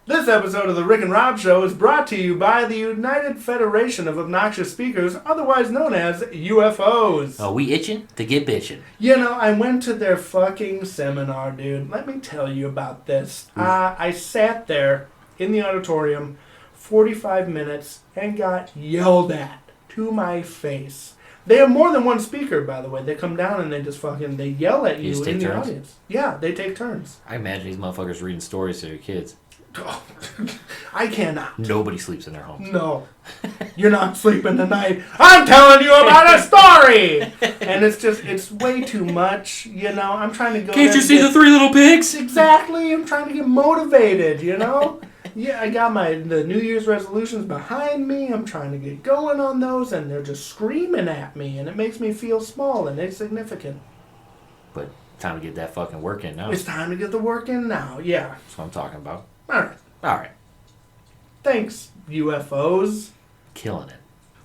This episode of the Rick and Rob Show is brought to you by the United Federation of Obnoxious Speakers, otherwise known as UFOs. Oh, we itching to get bitching. You know, I went to their fucking seminar, dude. Let me tell you about this. I sat there in the auditorium 45 minutes and got yelled at to my face. They have more than one speaker, by the way. They come down and they yell at you in the audience. Yeah, they take turns. I imagine these motherfuckers reading stories to their kids. Oh, I cannot. Nobody sleeps in their homes. No. You're not sleeping tonight. I'm telling you about a story! And it's way too much, you know. I'm trying to go... Can't you see the three little pigs? Exactly. I'm trying to get motivated, you know. Yeah, I got the New Year's resolutions behind me. I'm trying to get going on those, and they're just screaming at me, and it makes me feel small and insignificant. But time to get that fucking work in now. It's time to get the work in now, yeah. That's what I'm talking about. All right. Thanks, UFOs. Killing it.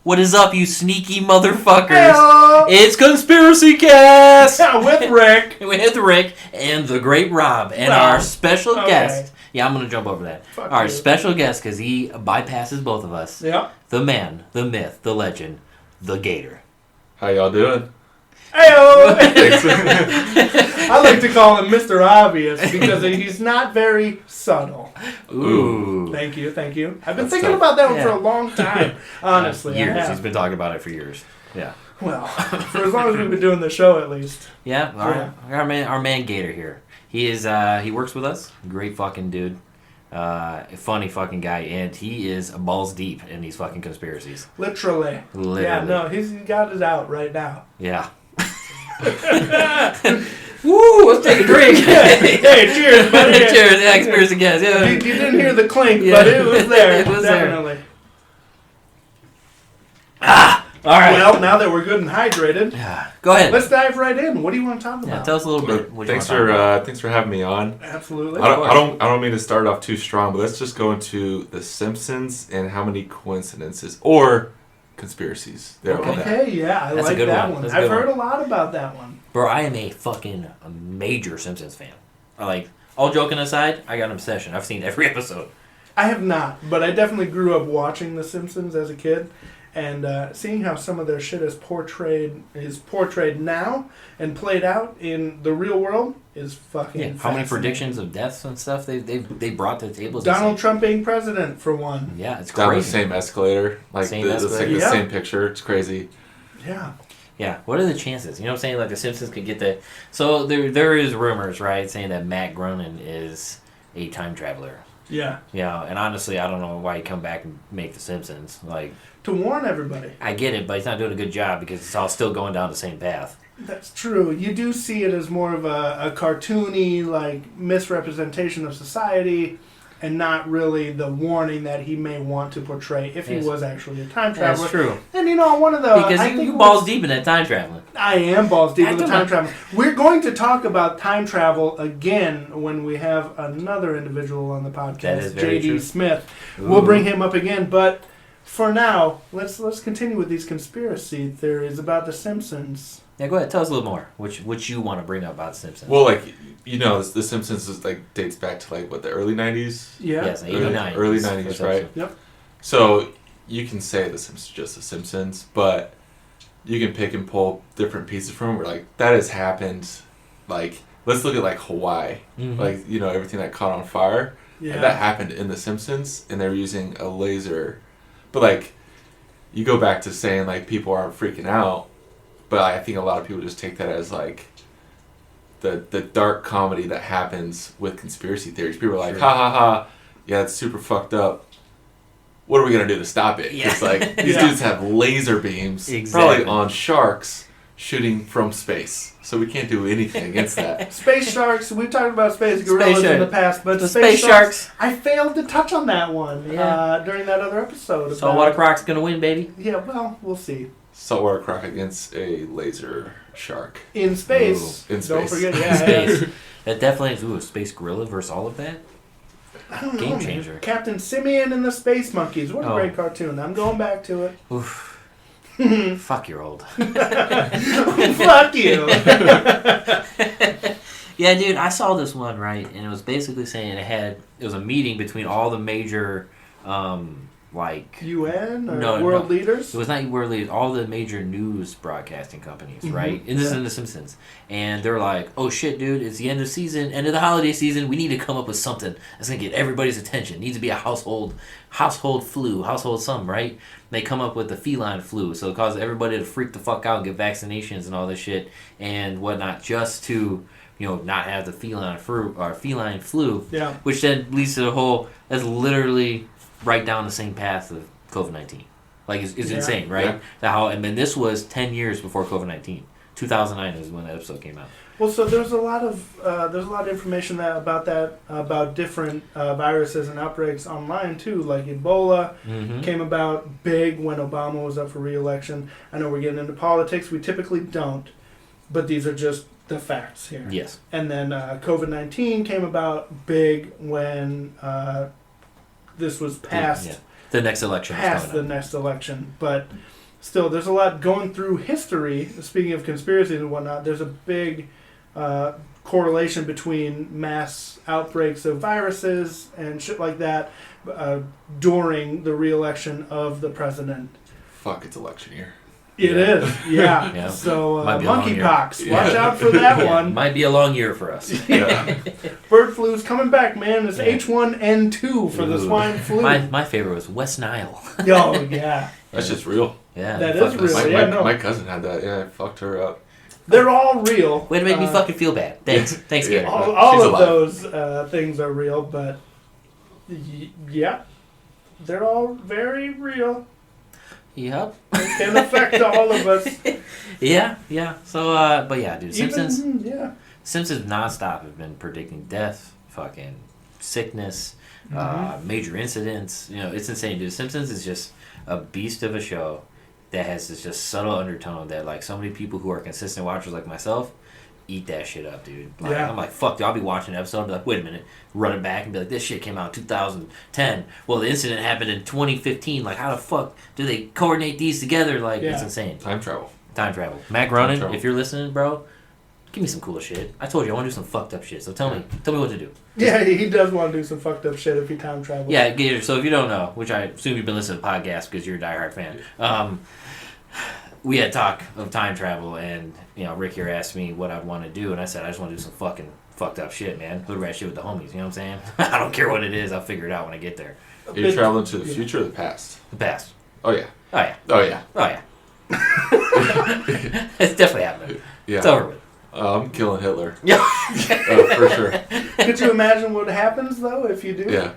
What is up, you sneaky motherfuckers? Hey-o! It's Conspiracy Cast! With Rick. With Rick and the great Rob. And our special guest. Yeah, I'm going to jump over that. Fuck our you. special guest, because he bypasses both of us. Yeah. The man, the myth, the legend, the Gator. How y'all doing? Hey-o! I like to call him Mr. Obvious because he's not very subtle. Ooh. Thank you. I've been That's thinking tough. about that one for a long time, honestly. Years. He's been talking about it for years. Yeah. Well, for as long as we've been doing the show, at least. Yeah. Our man Gator here. He is. He works with us. Great fucking dude. Funny fucking guy, and he is balls deep in these fucking conspiracies. Literally. Yeah. No, he's got it out right now. Yeah. Woo! Let's take a drink. Hey, cheers, buddy. Cheers, yeah, conspiracy guys. Yeah. You didn't hear the clink, but it was there. It was definitely. All right. Well, now that we're good and hydrated, go ahead. let's dive right in. What do you want to talk about? Yeah, tell us a little bit. What Thanks you want to talk about. thanks for having me on. Absolutely. I don't mean to start off too strong, but let's just go into The Simpsons and how many coincidences or conspiracies there are. Okay, yeah, I That's a like good that one. one. That's a I've good heard one. a lot about that one. Bro, I am a fucking major Simpsons fan. Like, all joking aside, I got an obsession. I've seen every episode. I have not, but I definitely grew up watching The Simpsons as a kid, and seeing how some of their shit is portrayed now and played out in the real world is fucking Yeah. How many predictions of deaths and stuff they brought to the table? Donald Trump being president, for one. Yeah, it's Down crazy. the same escalator, like Same the escalator. Yeah. same picture. It's crazy. Yeah. Yeah, what are the chances? You know what I'm saying? Like, the Simpsons could get the... So, there is rumors, right, saying that Matt Groening is a time traveler. Yeah. Yeah, and honestly, I don't know why he come back and make The Simpsons. Like, To warn everybody. I get it, but he's not doing a good job because it's all still going down the same path. That's true. You do see it as more of a cartoony, like, misrepresentation of society, and not really the warning that he may want to portray if he was actually a time traveler. That's true. And you know, one of the... Because you balls deep in that time traveling. I am balls deep in the time don't- travel. We're going to talk about time travel again when we have another individual on the That podcast, is very J.D. true. Smith. Ooh. We'll bring him up again, but for now, let's continue with these conspiracy theories about The Simpsons. Yeah, go ahead. Tell us a little more. Which you want to bring up about The Simpsons. Well, like you know, The Simpsons is like dates back to like what, the early '90s. Yeah. Yes, 89. Early '90s, right? Yep. So you can say The Simpsons just The Simpsons, but you can pick and pull different pieces from it. Where like that has happened. Like let's look at like Hawaii, Mhm. like you know everything that caught on fire. Yeah. And that happened in The Simpsons, and they were using a laser. But like, you go back to saying like people aren't freaking out, but I think a lot of people just take that as like the dark comedy that happens with conspiracy theories. People are like, Sure. ha ha ha, yeah, it's super fucked up. What are we gonna do to stop it? Because like these Yeah. dudes have laser beams, Exactly. probably on sharks shooting from space. So we can't do anything against that. Space sharks. We've talked about space gorillas in the past, but The space sharks. I failed to touch on that one Yeah. during that other episode. Saltwater Croc's gonna win, baby. Yeah, well, we'll see. Saltwater croc against a laser shark. In space. Ooh, in Don't space. forget, In yeah. space. That definitely is a space gorilla versus all of that. I don't know, Game man. changer. Captain Simeon and the Space Monkeys. What a Oh. great cartoon. I'm going back to it. Oof. Fuck, you're old. Fuck you. Yeah, dude, I saw this one, right, and it was basically saying it was a meeting between all the major, like... UN or No, world no. leaders? It was not world leaders, all the major news broadcasting companies, right? And this is in The Simpsons. And they're like, oh shit, dude, it's the end of season, end of the holiday season, we need to come up with something that's going to get everybody's attention. It needs to be a household flu, household something, right? They come up with the feline flu, so it causes everybody to freak the fuck out and get vaccinations and all this shit and whatnot, just to, not have the feline flu, Yeah. which then leads to the whole, that's literally right down the same path of COVID-19. Like, it's insane, right? Yeah. And then this was 10 years before COVID-19. 2009 is when that episode came out. Well, so there's a lot of information about different viruses and outbreaks online too. Like Ebola came about big when Obama was up for re-election. I know we're getting into politics. We typically don't, but these are just the facts here. Yes. And then COVID-19 came about big when this was passed. Yeah. The next election. Past the next election, but still, there's a lot going through history. Speaking of conspiracies and whatnot, there's a big correlation between mass outbreaks of viruses and shit like that during the re-election of the president. Fuck, it's election year. It is, yeah. Yeah. So Might be a long monkeypox, year. watch out for that Yeah, one. might be a long year for us. Yeah. Bird flu's coming back, man. It's Yeah. H1N2 for the Ooh. swine flu. My favorite was West Nile. Oh, yeah. That's just real. Yeah. That fuck is us. real. My cousin had that. Yeah, I fucked her up. They're all real. Way to make me fucking feel bad. Thanks, Yeah. Gary. All She's of alive. those things are real, but yeah, they're all very real. Yep. They can affect all of us. Yeah. So, but yeah, dude, Simpsons. Yeah. Simpsons nonstop have been predicting death, fucking sickness, major incidents. It's insane, dude. Simpsons is just a beast of a show that has this just subtle undertone that, like, so many people who are consistent watchers like myself eat that shit up, dude. Like, Yeah. I'm like, fuck, dude, I'll be watching an episode and be like, wait a minute, run it back and be like, this shit came out in 2010. Well, the incident happened in 2015. Like, how the fuck do they coordinate these together? Like, it's insane. Time travel. Time travel. Matt Groening, travel. if you're listening, bro, give me some cool shit. I told you I want to do some fucked up shit. So tell me what to do. Yeah, he does want to do some fucked up shit if he time travels. Yeah, Gator. So if you don't know, which I assume you've been listening to the podcast because you're a diehard fan, we had talk of time travel, and Rick here asked me what I'd want to do, and I said I just want to do some fucking fucked up shit, man. Hood rat shit with the homies. You know what I'm saying? I don't care what it is. I'll figure it out when I get there. Are you traveling to the future or the past? The past. Oh yeah. Oh yeah. Oh yeah. Oh yeah. It's definitely happening. Yeah. It's over with. I'm killing Hitler. Yeah. Oh, for sure. Could you imagine what happens though if you do? Yeah.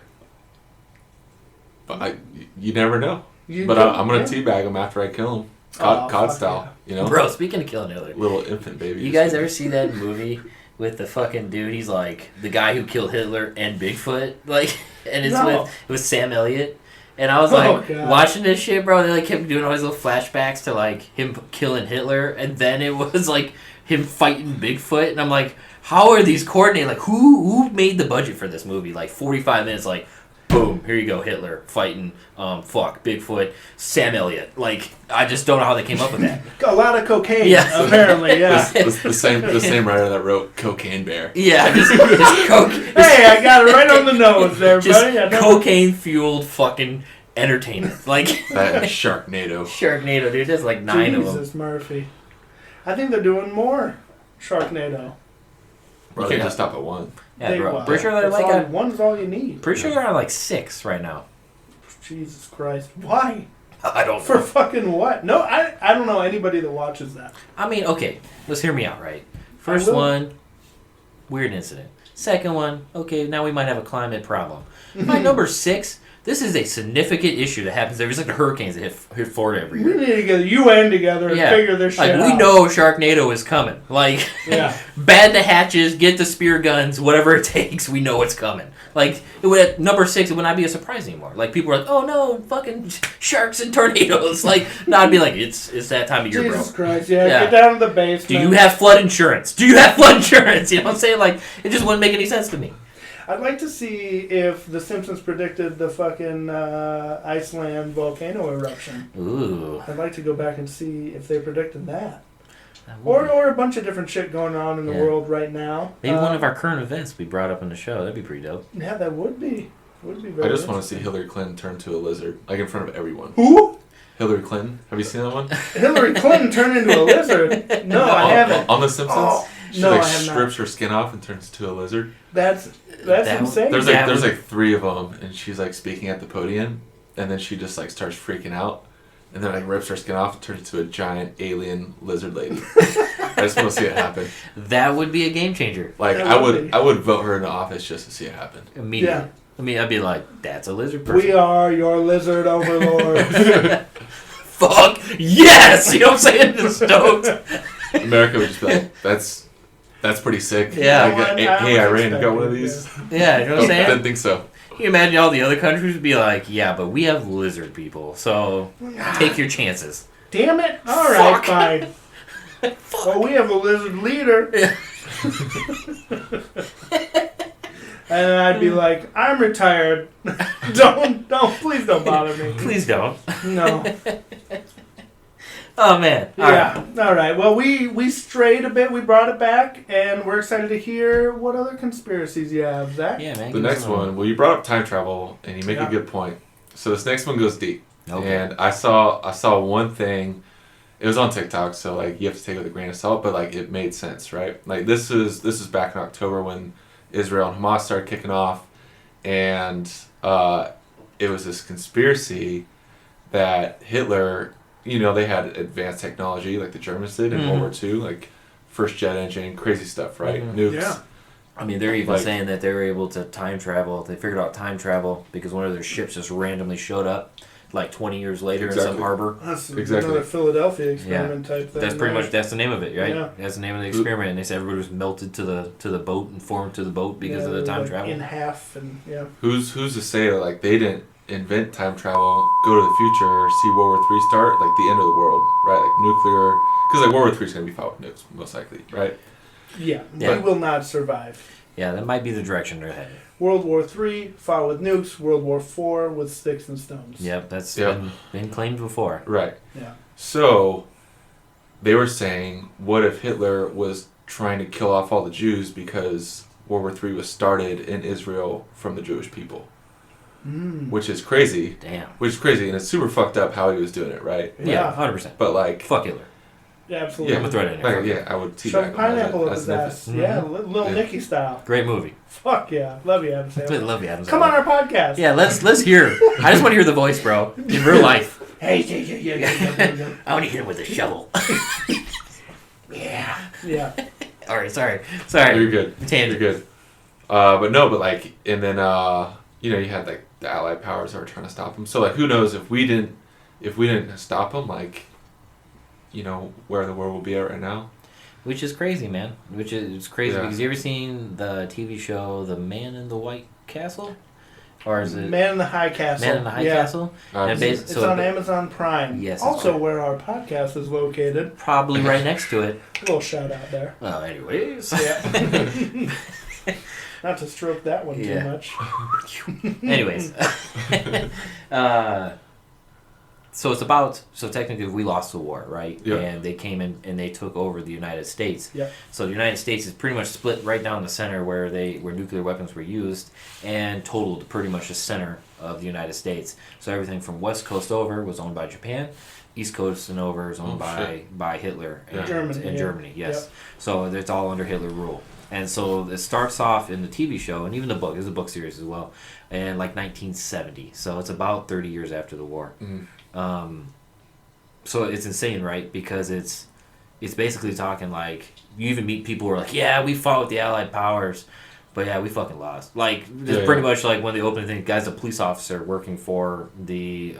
But you never know. You But do? I'm gonna Yeah. teabag him after I kill him, Oh, cod fuck style. Bro, speaking of killing Hitler, Little infant baby. you guys ever see that movie with the fucking dude? He's like the guy who killed Hitler and Bigfoot, like, and it's No. with Sam Elliott. And I was Oh, like God. watching this shit, bro. They like kept doing all these little flashbacks to like him killing Hitler, and then it was like him fighting Bigfoot, and I'm like, how are these coordinated? Like, who made the budget for this movie? Like 45 minutes, like, boom, here you go, Hitler fighting, Bigfoot, Sam Elliott. Like, I just don't know how they came up with that. A lot of cocaine. Yeah. Apparently, yeah. the same writer that wrote Cocaine Bear. Yeah, just coke. Hey, I got it right on the nose there, Just buddy. I know. cocaine fueled fucking entertainment. Like That and Sharknado. Sharknado, dude. There's like 9 of them. Jesus, Murphy. I think they're doing more Sharknado. Bro, they just stop at one. Yeah, bro. Well, Pretty sure they're that's like all, one's all you need. pretty sure they're on like 6 right now. Jesus Christ. Why? I don't For know. fucking what? No, I don't know anybody that watches that. I mean, okay, let's hear me out, right? First will. one, weird incident. Second one, okay, now we might have a climate problem. My number 6, this is a significant issue that happens there. It's like the hurricanes that hit Florida every We year. need to get the UN together and Yeah. figure this shit Like, out. we know Sharknado is coming. Like, Yeah. bad the hatches, get the spear guns, whatever it takes, we know it's coming. Like, it would, at number 6, it would not be a surprise anymore. Like, people are like, oh no, fucking sharks and tornadoes. Like, no, I'd be like, it's that time of year, bro. Jesus Christ, yeah, Yeah. get down to the basement. Do you have flood insurance? Do you have flood insurance? You know what I'm saying? Like, it just wouldn't make any sense to me. I'd like to see if The Simpsons predicted the fucking Iceland volcano eruption. Ooh. I'd like to go back and see if they predicted that. Or a bunch of different shit going on in the world right now. Maybe one of our current events we brought up in the show. That'd be pretty dope. Yeah, that would be. Would be very I just want to see Hillary Clinton turn to a lizard, like in front of everyone. Who? Hillary Clinton. Have you seen that one? Hillary Clinton turned into a lizard? No, I haven't. On The Simpsons? Oh, she no, like I have not. strips her skin off and turns into a lizard. That's insane. There's like 3 of them, and she's like speaking at the podium, and then she just like starts freaking out, and then like rips her skin off and turns into a giant alien lizard lady. I just want to see it happen. That would be a game changer. Like I would vote her into office just to see it happen. Immediately. Yeah. I mean, I'd be like, that's a lizard person. We are your lizard overlords. Fuck yes! You know what I'm saying? Just stoked. America would just be like, that's pretty sick. Yeah. Like, hey, Iran, you got one of these? Yeah, you know what I'm saying? Didn't think so. Can you imagine all the other countries would be like, yeah, but we have lizard people, so take your chances. Damn it! All right, fine. Well, we have a lizard leader. Yeah. And I'd be like, I'm retired. Please don't bother me. Please don't. No. Oh, man. All right. All right. Well, we strayed a bit. We brought it back, and we're excited to hear what other conspiracies you have, Zach. Yeah, man. The next one, well, you brought up time travel, and you make a good point. So this next one goes deep. Okay. And I saw one thing. It was on TikTok, so like you have to take it with a grain of salt, but like it made sense, right? Like this is back in October when Israel and Hamas started kicking off, and it was this conspiracy that Hitler, they had advanced technology like the Germans did in World War II, like first jet engine, crazy stuff, right? Nukes. Yeah. I mean, they're even saying that they were able to time travel. They figured out time travel because one of their ships just randomly showed up like 20 years later in some harbor. That's another Philadelphia experiment type thing. That's pretty much, that's the name of it, right? Yeah. That's the name of the experiment. And they said everybody was melted to the boat and formed to the boat because of the time travel. In half, and Who's to say that like they didn't invent time travel, go to the future, see World War III start, like the end of the world, right? Like nuclear, because like World War III is going to be fought with nukes, most likely, right? Yeah, we will not survive. Yeah, that might be the direction they're headed. World War III, fought with nukes. World War IV with sticks and stones. Yep, that's been claimed before. Right. Yeah. So, they were saying, what if Hitler was trying to kill off all the Jews because World War III was started in Israel from the Jewish people? Which is crazy. Damn. Which is crazy, and it's super fucked up how he was doing it, right? Yeah, 100%. But like... Fuck Hitler. Yeah, absolutely. I'm going to throw it in there. Yeah, I would teabag Shove him pineapple up as his an ass. infant. Yeah, Little Nicky style. Great movie. Fuck yeah. Love you, Adam Sandler. Love you, Adam Sandler. Come on our podcast. Yeah, let's hear. I just want to hear the voice, bro. In real life. Hey, yeah. I want to hit him with a shovel. Yeah. All right, sorry. You're good. Tangent. You're good. But like, and then, you had like the Allied powers that were trying to stop him. So like, who knows if we didn't stop him, like, where the world will be at right now. Which is crazy, man. Which is crazy because you ever seen the TV show The Man in the White Castle? Or is it Man in the High Castle? Man in the High Castle? It's on Amazon Prime. Yes. Also where our podcast is located. Probably right next to it. A little shout out there. Well, anyways. Yeah. Not to stroke that one too much. Anyways. So technically we lost the war, right? Yeah. And they came in and they took over the United States. Yeah. So the United States is pretty much split right down the center where nuclear weapons were used and totaled pretty much the center of the United States. So everything from West Coast over was owned by Japan, East Coast and over is owned by Hitler and Germany, yes. Yep. So it's all under Hitler rule. And so it starts off in the TV show, and even the book, there's a book series as well, in like 1970. So it's about 30 years after the war. So it's insane, right? Because it's basically talking like, you even meet people who are like, yeah, we fought with the Allied powers, but yeah, we fucking lost. Like, it's pretty much like one of the opening things, guy's a police officer working for the...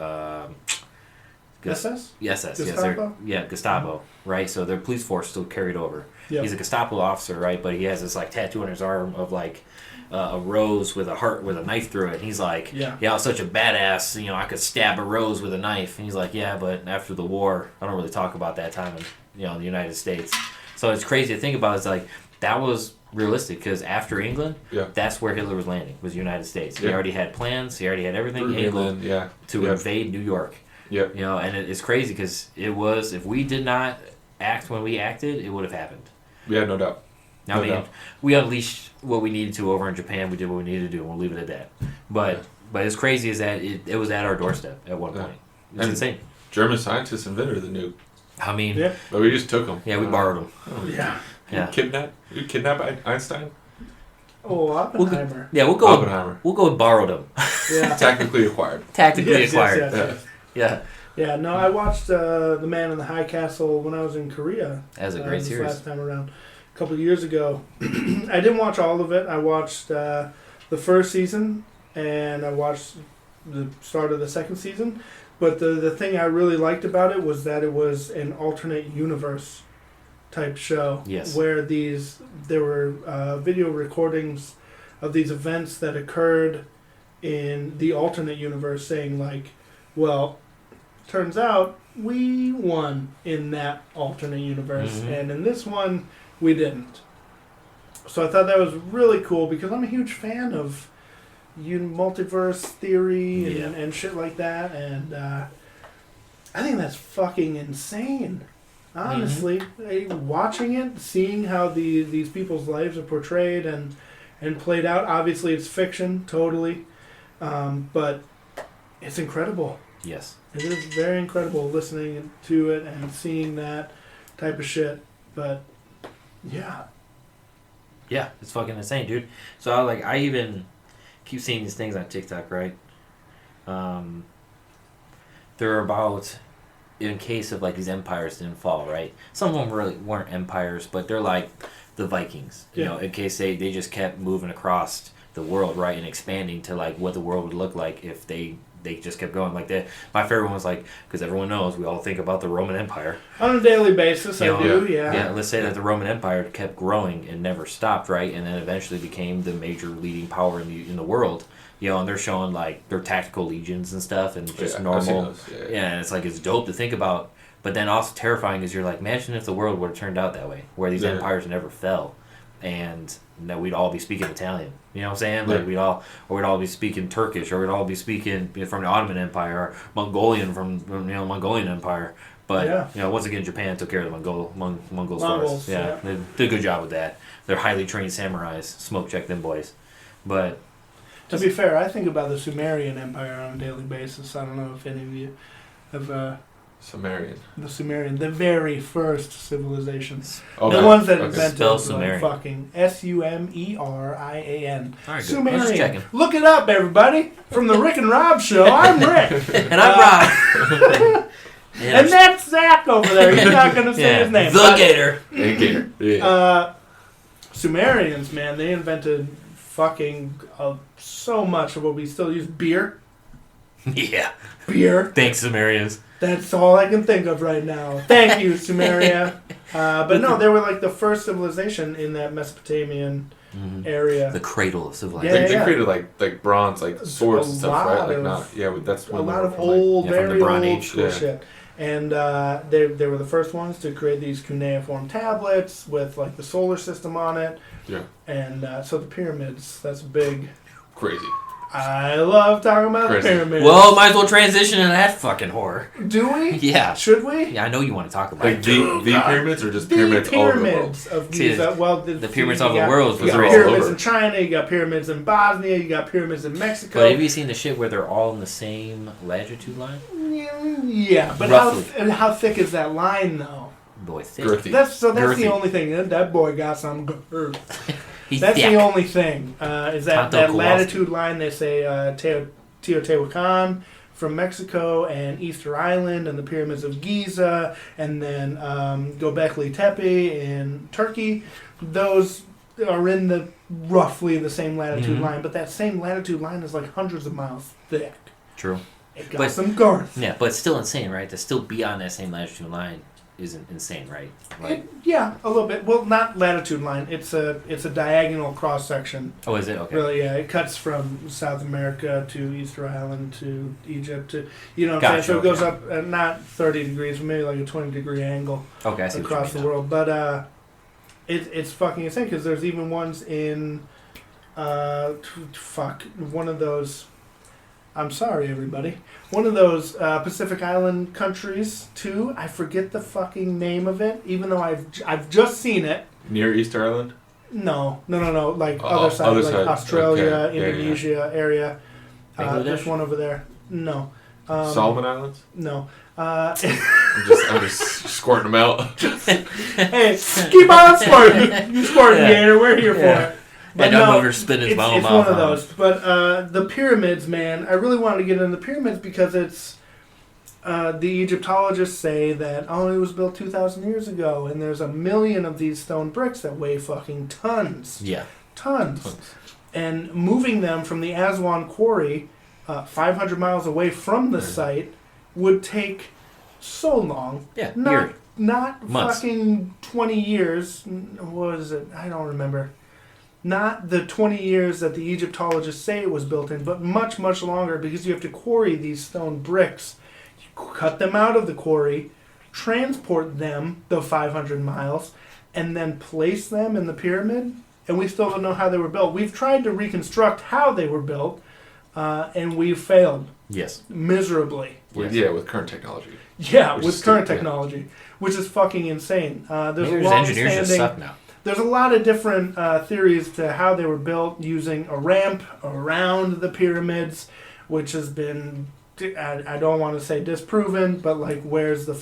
SS? Gestapo? Gestapo, right? So their police force still carried over. Yep. He's a Gestapo officer, right? But he has this like tattoo on his arm of like a rose with a heart with a knife through it. And he's like, yeah, I was such a badass, I could stab a rose with a knife. And he's like, yeah, but after the war, I don't really talk about that time in the United States. So it's crazy to think about. It's like that was realistic because after England, that's where Hitler was landing, was the United States. He already had plans. He already had everything to invade New York. Yep. And it's crazy because it was, if we did not act when we acted, it would have happened. Yeah, no doubt. I mean, we unleashed what we needed to over in Japan. We did what we needed to do, and we'll leave it at that. But as crazy as that, it was at our doorstep at one point. It's insane. German scientists invented the nuke. I mean, but we just took them. Yeah, we borrowed them. You kidnap Einstein? Oh, Oppenheimer. We'll go. Oppenheimer. We'll go and borrow them. Yeah. Technically acquired. Yes. Yeah, no, I watched The Man in the High Castle when I was in Korea. That was a great series. Last time around, a couple of years ago. I didn't watch all of it. I watched the first season, and I watched the start of the second season. But the thing I really liked about it was that it was an alternate universe type show. Yes. Where there were video recordings of these events that occurred in the alternate universe, saying like, well, turns out we won in that alternate universe, and in this one we didn't. So I thought that was really cool because I'm a huge fan of multiverse theory and shit like that, and I think that's fucking insane. Honestly, watching it, seeing how these people's lives are portrayed and played out. Obviously, it's fiction, totally, but it's incredible. Yes. It is very incredible listening to it and seeing that type of shit. But yeah, it's fucking insane, dude. So I even keep seeing these things on TikTok, right? They're about, in case of like these empires didn't fall, right? Some of them really weren't empires, but they're like the Vikings, you know, in case they just kept moving across the world, right, and expanding to like what the world would look like if they just kept going like that. My favorite one was like, because everyone knows, we all think about the Roman Empire on a daily basis. I do. Yeah, let's say that the Roman Empire kept growing and never stopped, right, and then eventually became the major leading power in the world. You know, and they're showing like their tactical legions and stuff, and just normal. And it's like it's dope to think about, but then also terrifying is you're like, imagine if the world would have turned out that way, where these empires never fell, and that we'd all be speaking Italian. You know what I'm saying? Like we'd all be speaking Turkish, or we'd all be speaking from the Ottoman Empire, or Mongolian from Mongolian Empire. But once again, Japan took care of the Mongols for us. Yeah, they did a good job with that. They're highly trained samurais. Smoke check them boys, but. To be fair, I think about the Sumerian Empire on a daily basis. I don't know if any of you have... Sumerian. The Sumerian. The very first civilizations. Okay. The ones that invented Sumerian. Fucking Sumerian. Right, Sumerian. Look it up, everybody. From the Rick and Rob Show, I'm Rick. And I'm Rob. And that's Zach over there. He's not going to say his name. The Gator. Gator. Yeah. Sumerians, man, they invented fucking so much of what we still use. Beer. Yeah. Beer. Thanks, Sumerians. That's all I can think of right now. Thank you, Sumeria. But no, they were like the first civilization in that Mesopotamian area. The cradle of civilization. They created like bronze, like swords and stuff, right? Like that's a lot of old, very old school shit. And they were the first ones to create these cuneiform tablets with like the solar system on it. Yeah. And so the pyramids, that's big. Crazy. I love talking about the pyramids. Well, might as well transition into that fucking horror. Do we? Yeah. Should we? Yeah, I know you want to talk about like the pyramids or just pyramids all over the world? Of Giza. Well, the pyramids all over the world. You got pyramids in China, you got pyramids in Bosnia, you got pyramids in Mexico. But have you seen the shit where they're all in the same latitude line? Yeah, but how thick is that line, though? Boy, thick. Girthy. That's the only thing. That boy got some girth. That's the only thing. Is that latitude line? They say Teotihuacan from Mexico and Easter Island and the pyramids of Giza, and then Göbekli Tepe in Turkey. Those are in roughly the same latitude line, but that same latitude line is like hundreds of miles thick. True. It got some girth. Yeah, but it's still insane, right? To still be on that same latitude line isn't insane, right? Like, yeah, a little bit. Well, not latitude line. It's a diagonal cross section. Oh, is it? Okay. Really, yeah. It cuts from South America to Easter Island to Egypt to what I'm saying. So it goes up not 30 degrees, but maybe like a 20-degree angle. Okay, I see across the world. But it's fucking insane because there's even ones in one of those. I'm sorry, everybody. One of those Pacific Island countries, too. I forget the fucking name of it, even though I've just seen it. Near Easter Island? No. Like other side, other like side. Australia, Okay. Indonesia area. Bangladesh? There's one over there. No. Solomon Islands? No. I'm just squirting them out. Hey, keep on squirting. You squirting, Gator. We're here for it. But no, no, over spinning my own it's mouth. one of those. But the pyramids, man, I really wanted to get into the pyramids because it's the Egyptologists say that it was built 2,000 years ago, and there's 1 million of these stone bricks that weigh fucking tons. Yeah. Tons. And moving them from the Aswan quarry 500 miles away from the site would take so long. Yeah, Not months. Fucking 20 years. What is it? I don't remember. Not the 20 years that the Egyptologists say it was built in, but much, much longer because you have to quarry these stone bricks. You cut them out of the quarry, transport them the 500 miles, and then place them in the pyramid. And we still don't know how they were built. We've tried to reconstruct how they were built, and we've failed. Yes. Miserably. With current technology. Yeah, Which with is current stupid, technology, which is fucking insane. Maybe engineers just suck now. There's a lot of different theories to how they were built using a ramp around the pyramids, which has been, I don't want to say disproven, but like where's the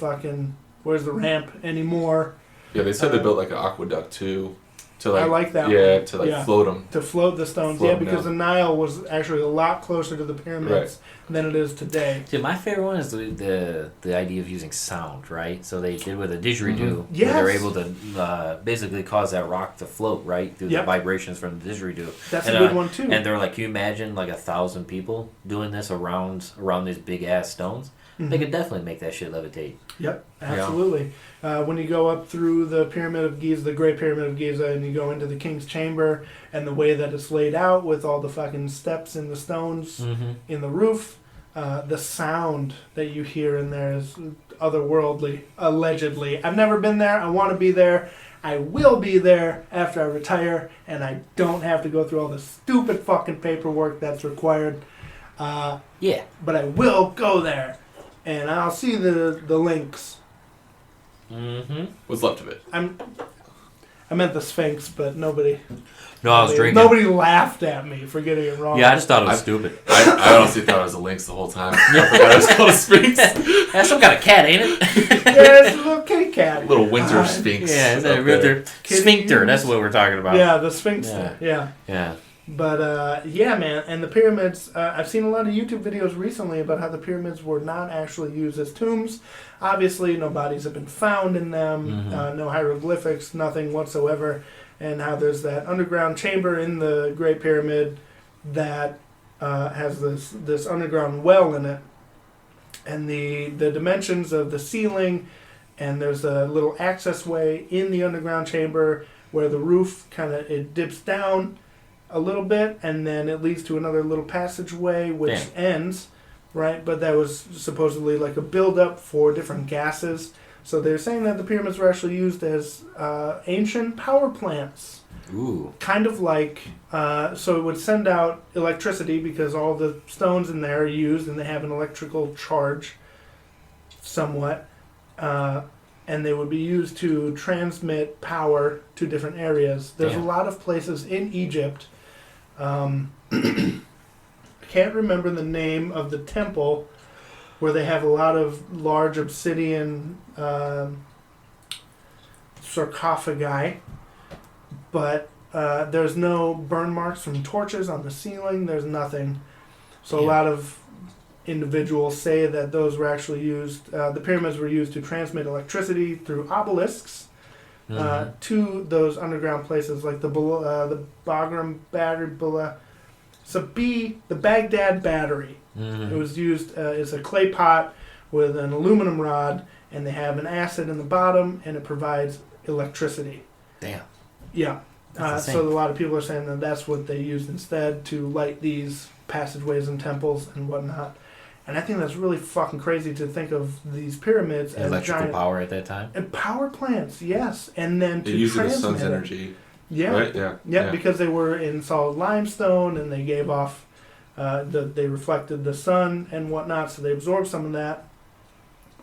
ramp anymore? Yeah, they said they built like an aqueduct too. I like that Yeah, one. to float them. To float the stones, Float them because down. the Nile was actually a lot closer to the pyramids than it is today. See, my favorite one is the idea of using sound, right? So they did with a didgeridoo, Yes. where they're able to basically cause that rock to float, right, through the vibrations from the didgeridoo. That's a good one too. And they're like, can you imagine like 1,000 people doing this around these big ass stones? They could definitely make that shit levitate. Yep, absolutely. When you go up through the Pyramid of Giza, the Great Pyramid of Giza, and you go into the King's Chamber, and the way that it's laid out with all the fucking steps in the stones in the roof, the sound that you hear in there is otherworldly, allegedly. I've never been there. I want to be there. I will be there after I retire, and I don't have to go through all the stupid fucking paperwork that's required. But I will go there. And I'll see the links. What's left of it? I meant the Sphinx, but nobody. No, I was drinking. Nobody laughed at me for getting it wrong. Yeah, I just thought it was stupid. I honestly thought it was a lynx the whole time. I forgot it was called a sphinx. That's some kind of cat, ain't it? Yeah, it's a little kitty cat. Little winter sphinx. Yeah, it's a winter sphincter. That's what we're talking about. Yeah, the Sphinx. Yeah. But yeah, man, and the pyramids. I've seen a lot of YouTube videos recently about how the pyramids were not actually used as tombs. Obviously, no bodies have been found in them. No hieroglyphics, nothing whatsoever. And how there's that underground chamber in the Great Pyramid that has this underground well in it, and the dimensions of the ceiling, and there's a little access way in the underground chamber where the roof it dips down a little bit, and then it leads to another little passageway which ends, right? But that was supposedly like a buildup for different gases. So they're saying that the pyramids were actually used as ancient power plants. Ooh. Kind of like, so it would send out electricity because all the stones in there are used and they have an electrical charge somewhat. And they would be used to transmit power to different areas. There's a lot of places in Egypt. I can't remember the name of the temple where they have a lot of large obsidian sarcophagi, but there's no burn marks from torches on the ceiling. There's nothing. So a lot of individuals say that those were actually used, the pyramids were used to transmit electricity through obelisks to those underground places like the Bagram Battery, the Baghdad Battery. It was used as a clay pot with an aluminum rod, and they have an acid in the bottom, and it provides electricity. Damn. Yeah. So a lot of people are saying that that's what they used instead to light these passageways and temples and whatnot. And I think that's really fucking crazy to think of these pyramids as electrical giant power at that time. And power plants, yes, and then to use the transmit sun's energy. Yeah. Right? Yeah. Yeah, because they were in solid limestone and they gave off They reflected the sun and whatnot, so they absorbed some of that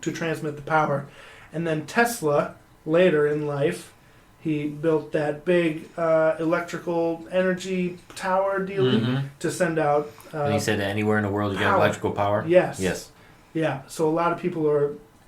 to transmit the power. And then Tesla, later in life, he built that big electrical energy tower dealie to send out. And he said that anywhere in the world you got electrical power. Yes. Yes. Yeah. So a lot of people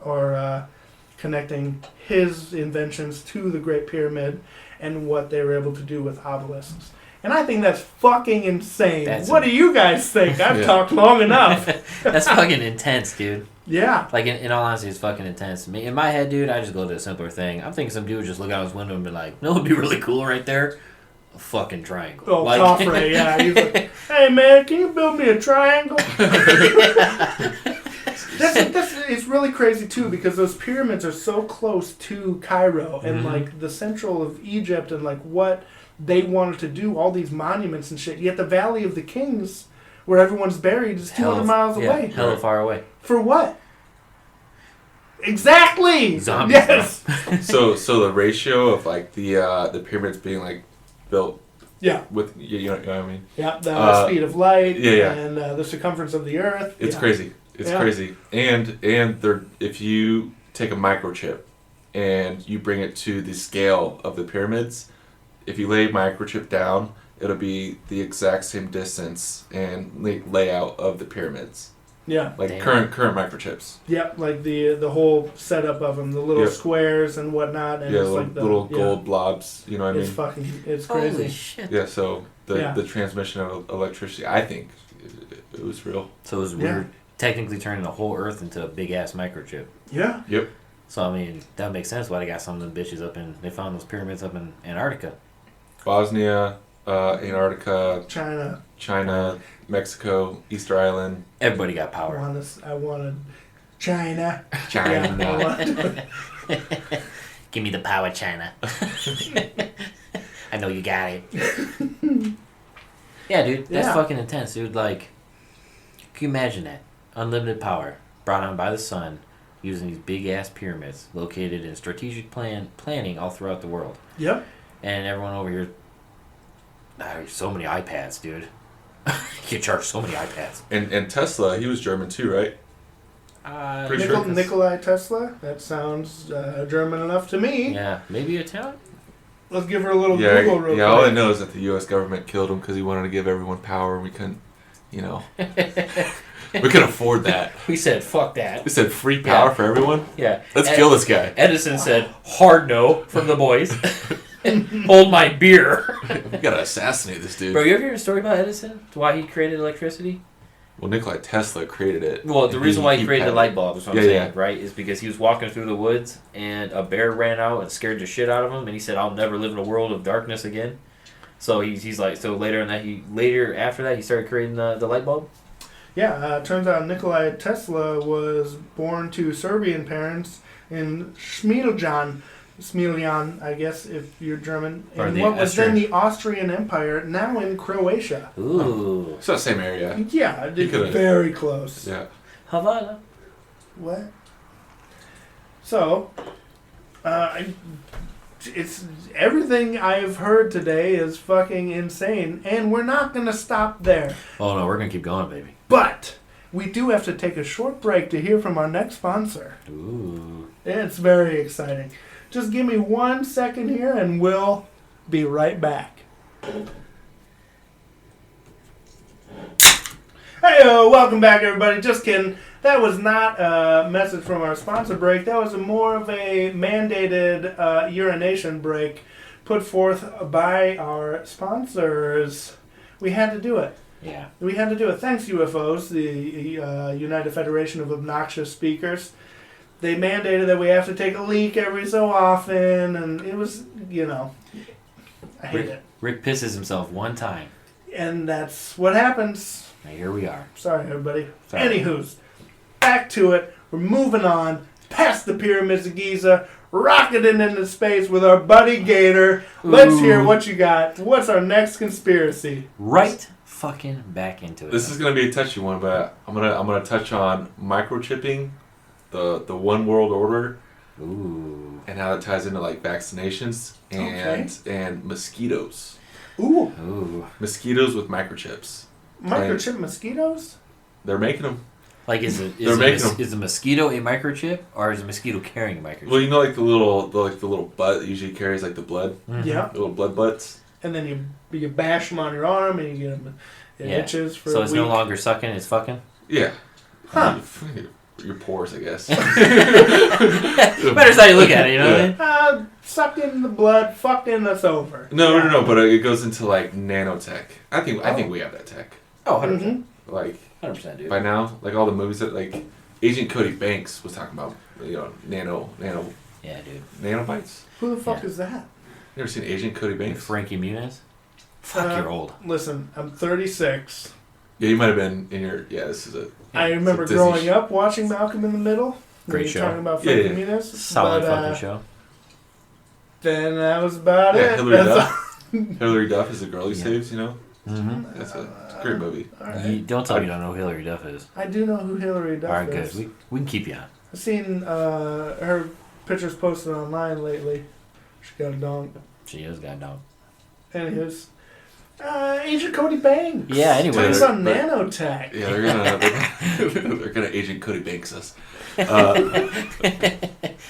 are connecting his inventions to the Great Pyramid and what they were able to do with obelisks. And I think that's fucking insane. What do you guys think? I've talked long enough. That's fucking intense, dude. Yeah. Like, in all honesty, it's fucking intense. In my head, dude, I just go to a simpler thing. I'm thinking some dude would just look out his window and be like, no, it'd be really cool right there? A fucking triangle. Oh, like, Coffrey, yeah. He's like, hey, man, can you build me a triangle? It's really crazy, too, because those pyramids are so close to Cairo and, like, the central of Egypt and, like, what they wanted to do, all these monuments and shit. Yet the Valley of the Kings, where everyone's buried, is 200 miles away. Hella far away. For what? Exactly! Zombies. Yes! So the ratio of, like, the pyramids being, like, built with, you know what I mean? Yeah, the speed of light yeah. and the circumference of the Earth. It's crazy. It's crazy. And if you take a microchip and you bring it to the scale of the pyramids, if you lay microchip down, it'll be the exact same distance and layout of the pyramids. Yeah. Like current microchips. Yep, like the whole setup of them, the little squares and whatnot. And it's like the little gold blobs, you know what I mean? It's crazy. Holy shit. Yeah, so the transmission of electricity, I think, it was real. So we're technically turning the whole Earth into a big-ass microchip. Yeah. Yep. So, I mean, that makes sense why they got some of them bitches they found those pyramids up in Antarctica. Bosnia, Antarctica, China, Mexico, Easter Island. Everybody got power. I wanted China. China. Give me the power, China. I know you got it. Yeah, dude, that's fucking intense, dude. Like, can you imagine that? Unlimited power brought on by the sun using these big-ass pyramids located in strategic planning all throughout the world. Yep. And everyone over here, so many iPads, dude. You charge so many iPads. And Tesla, he was German too, right? Pretty sure. Nikolai Tesla? That sounds German enough to me. Yeah, maybe Italian? Let's give her a little Google real quick. All I know is that the U.S. government killed him because he wanted to give everyone power and we couldn't, we couldn't afford that. We said, fuck that. We said free power for everyone? Yeah. Let's kill this guy. Edison said, hard no from the boys. Hold my beer. We gotta assassinate this dude. Bro, you ever hear a story about Edison? Why he created electricity? Well, Nikolai Tesla created it. Well, the reason why he created the light bulb is what I'm saying, yeah. right? Is because he was walking through the woods and a bear ran out and scared the shit out of him, and he said, "I'll never live in a world of darkness again." So he's like, so later after that he started creating the light bulb. Yeah, turns out Nikolai Tesla was born to Serbian parents in Smiljan, I guess, if you're German, in what was then the Austrian Empire, now in Croatia. Ooh. It's the same area. Yeah, very close. Yeah. Havana. What? So, it's everything I've heard today is fucking insane, and we're not going to stop there. Oh, no, we're going to keep going, baby. But we do have to take a short break to hear from our next sponsor. Ooh. It's very exciting. Just give me 1 second here and we'll be right back. Hey, welcome back, everybody. Just kidding. That was not a message from our sponsor break. That was more of a mandated urination break put forth by our sponsors. We had to do it. Yeah. We had to do it. Thanks, UFOs, the United Federation of Obnoxious Speakers. They mandated that we have to take a leak every so often, and it was, I hate it. Rick pisses himself one time. And that's what happens. Now here we are. Sorry, everybody. Sorry. Anywho's, back to it. We're moving on past the pyramids of Giza, rocketing into space with our buddy Gator. Let's hear what you got. What's our next conspiracy? Right fucking back into it. This is gonna be a touchy one, but I'm gonna touch on microchipping, the one world order, and how it ties into like vaccinations and mosquitoes. Ooh. Mosquitoes with microchips. Microchip mosquitoes? They're making them. Like, is a mosquito a microchip, or is a mosquito carrying a microchip? Well, you know, like the little butt that usually carries like the blood. Mm-hmm. Yeah. The little blood butts. And then you bash them on your arm, and you get them. It itches for so a it's week. no longer sucking; it's fucking. Yeah. Huh. Your pores, I guess. Better how you look at it, you know what I mean? Sucked in the blood, fucked in, that's over. No, but it goes into like nanotech. I think we have that tech. Oh, 100%. Mm-hmm. Like 100%, dude. by now, like all the movies that like Agent Cody Banks was talking about, nano. Yeah, dude. Nanobites. Who the fuck is that? You ever seen Agent Cody Banks? Frankie Muniz? Fuck, you're old. Listen, I'm 36. Yeah, you might have been in your. Yeah, this is a. I remember Disney growing up watching Malcolm in the Middle. Great show. Talking about Frankie Muniz. Solid fucking show. Then that was about it. Hillary Duff. Hillary Duff is the girl he saves. You know. Mm-hmm. That's a great movie. Right. Don't tell me you don't know who Hillary Duff is. I do know who Hillary Duff All right, is. good. We can keep you on. I've seen her pictures posted online lately. She got a dong. She has got a dog. Anyways. Agent Cody Banks. Yeah, anyway. Talking about nanotech. Yeah, they're gonna Agent Cody Banks us.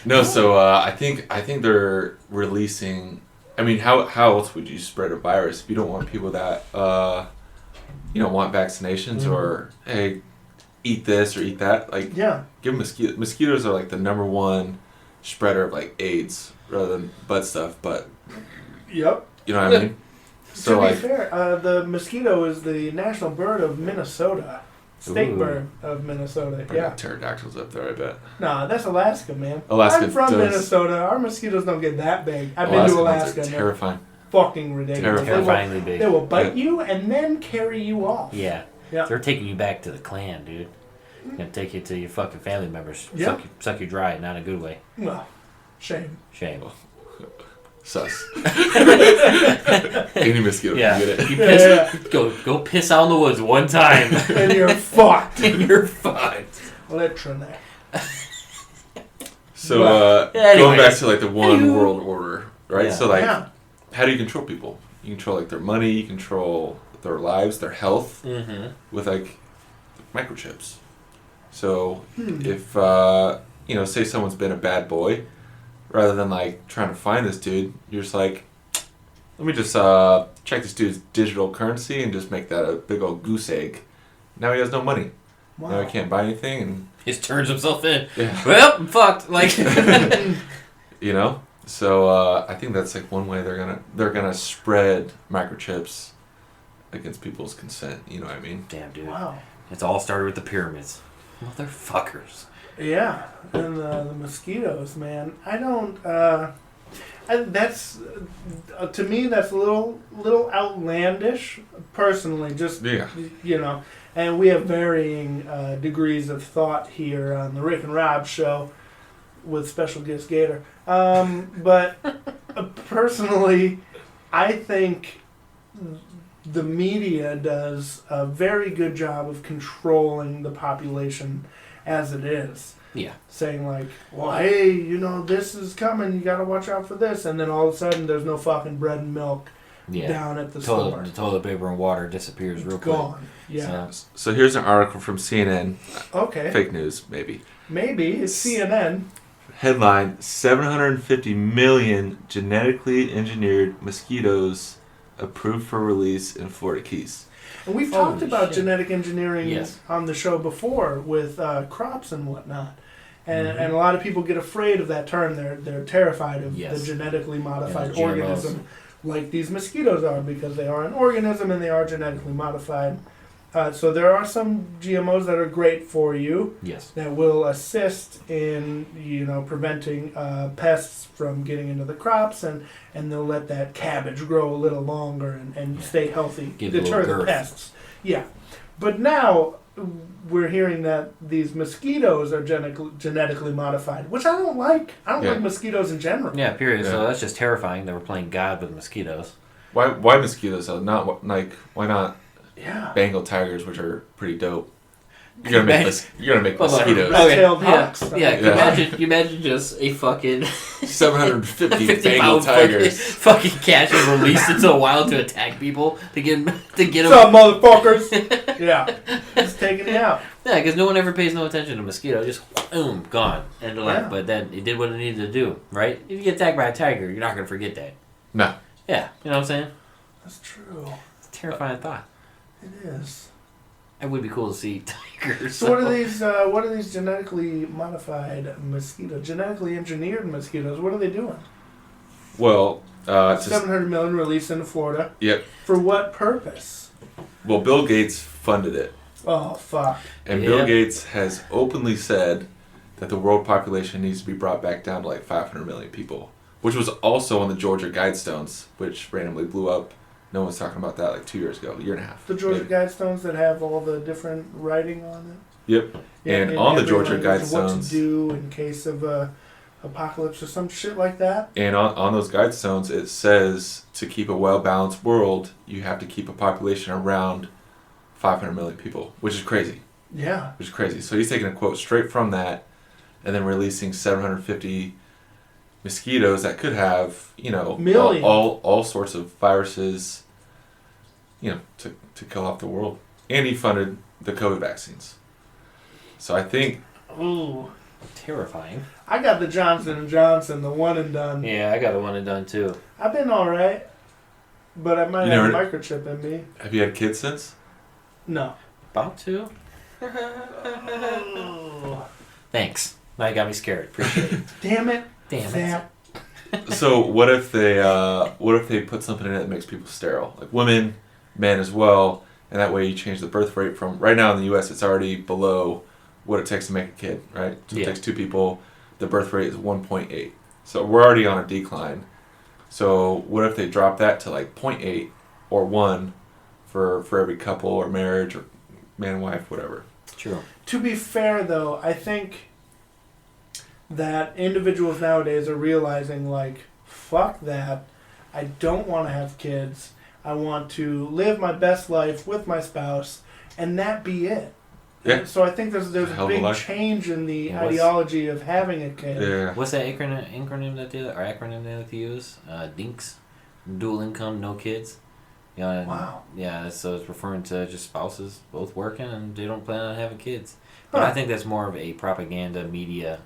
No, so I think they're releasing. I mean, how else would you spread a virus if you don't want people that want vaccinations or hey, eat this or eat that? Like, Yeah. give them mosquitoes. Mosquitoes are like the number one spreader of like AIDS rather than butt stuff. But Yep. you know what I mean. So to be fair, the mosquito is the national bird of Minnesota. State Ooh. bird of Minnesota. Yeah. pterodactyls up there, I bet. Nah, that's Alaska, man. Alaska I'm from does. Minnesota. Our mosquitoes don't get that big. I've been to ones Alaska. are And they're terrifying. fucking ridiculous. Terrifyingly big. They will bite you and then carry you off. Yeah. Yeah. They're taking you back to the clan, dude. Gonna take you to your fucking family members. Yeah. Suck you dry, not in a good way. Well, shame. Shame. Sus. Any mosquito Yeah. can get it. You piss, go piss out in the woods one time. And you're fucked. And you're fucked. Literally. So anyways. going back to like the one world order, right? Yeah. So like, Yeah. how do you control people? You control like their money, you control their lives, their health Mm-hmm. with like microchips. So if say someone's been a bad boy, rather than like trying to find this dude, you're just like, let me just check this dude's digital currency and just make that a big old goose egg. Now he has no money. Wow. Now he can't buy anything, and Just turns himself in. yeah. Well, I'm fucked. Like, So I think that's like one way they're gonna spread microchips against people's consent. You know what I mean? damn, dude. Wow. It's all started with the pyramids. Motherfuckers. Yeah, and the mosquitoes, man. I don't. That's to me that's a little outlandish, personally. Just Yeah. and we have varying degrees of thought here on the Rick and Rob show with special guest Gator. But personally, I think the media does a very good job of controlling the population as it is. Yeah. Saying like, well, hey, this is coming, you gotta watch out for this, and then all of a sudden there's no fucking bread and milk down at the store. The toilet paper and water disappears real quick. Gone. Yeah. So here's an article from CNN. Okay. Fake news, maybe. Maybe it's CNN. Headline: 750 million genetically engineered mosquitoes approved for release in Florida Keys. And we've Holy talked about shit. genetic engineering Yes. on the show before with crops and whatnot. And a lot of people get afraid of that term. They're terrified of Yes. the genetically modified GMOs. organism, like these mosquitoes are, because they are an organism and they are genetically modified. So there are some GMOs that are great for you Yes. that will assist in preventing pests from getting into the crops, and they'll let that cabbage grow a little longer and stay healthy, Give it a deter little the girth. pests. Yeah, but now we're hearing that these mosquitoes are genetically modified, which I don't like. I don't like mosquitoes in general. Yeah, period. Yeah. So that's just terrifying that we're playing God with mosquitoes. Why mosquitoes though? Not like why not Yeah. Bengal tigers, which are pretty dope. You're gonna make mosquitoes. Red-tailed hawks. You imagine just a fucking 750 50 Bengal pound tigers. fucking catch and released into the wild to attack people to get them. What's up, motherfuckers? Yeah, just taking it out. Yeah, because no one ever pays no attention to mosquito. Just boom, gone. And Yeah. but then it did what it needed to do, right? If you get attacked by a tiger, you're not gonna forget that. No. Yeah, you know what I'm saying? That's true. It's a terrifying thought. It is. It would be cool to see tigers. So what are these genetically modified mosquitoes? Genetically engineered mosquitoes? What are they doing? Well, 700 million released into Florida. Yep. For what purpose? Well, Bill Gates funded it. Oh, fuck. And Bill Gates has openly said that the world population needs to be brought back down to like 500 million people, which was also on the Georgia Guidestones, which randomly blew up. No one's talking about that like 2 years ago, a year and a half. The Georgia maybe. Guidestones that have all the different writing on it? Yep. And in on the every Georgia language, Guidestones. What to do in case of a apocalypse or some shit like that? And on those Guidestones, it says to keep a well-balanced world, you have to keep a population around 500 million people, which is crazy. Yeah. Which is crazy. So he's taking a quote straight from that and then releasing 750 mosquitoes that could have, Million. all sorts of viruses, to kill off the world. And he funded the COVID vaccines. So I think... Ooh. Terrifying. I got the Johnson & Johnson, the one and done. Yeah, I got a one and done too. I've been alright, but I might have a microchip in me. Have you had kids since? No. About to. Oh. Thanks. Now you got me scared. Appreciate it. Damn it. Damn it. So what if they put something in it that makes people sterile, like women, men as well, and that way you change the birth rate from right now in the U.S. it's already below what it takes to make a kid, right? So it takes 2 people. The birth rate is 1.8. So we're already on a decline. So what if they drop that to like 0.8 or 1 for every couple or marriage or man and wife, whatever. True. To be fair, though, I think that individuals nowadays are realizing, like, fuck that. I don't want to have kids. I want to live my best life with my spouse, and that be it. Yeah. So I think there's a Hell of a big life. change in the Yeah, ideology of having a kid. Yeah. What's that acronym they like to use? DINKS, dual income, no kids. Wow. Yeah, so it's referring to just spouses both working and they don't plan on having kids. But Huh. I think that's more of a propaganda media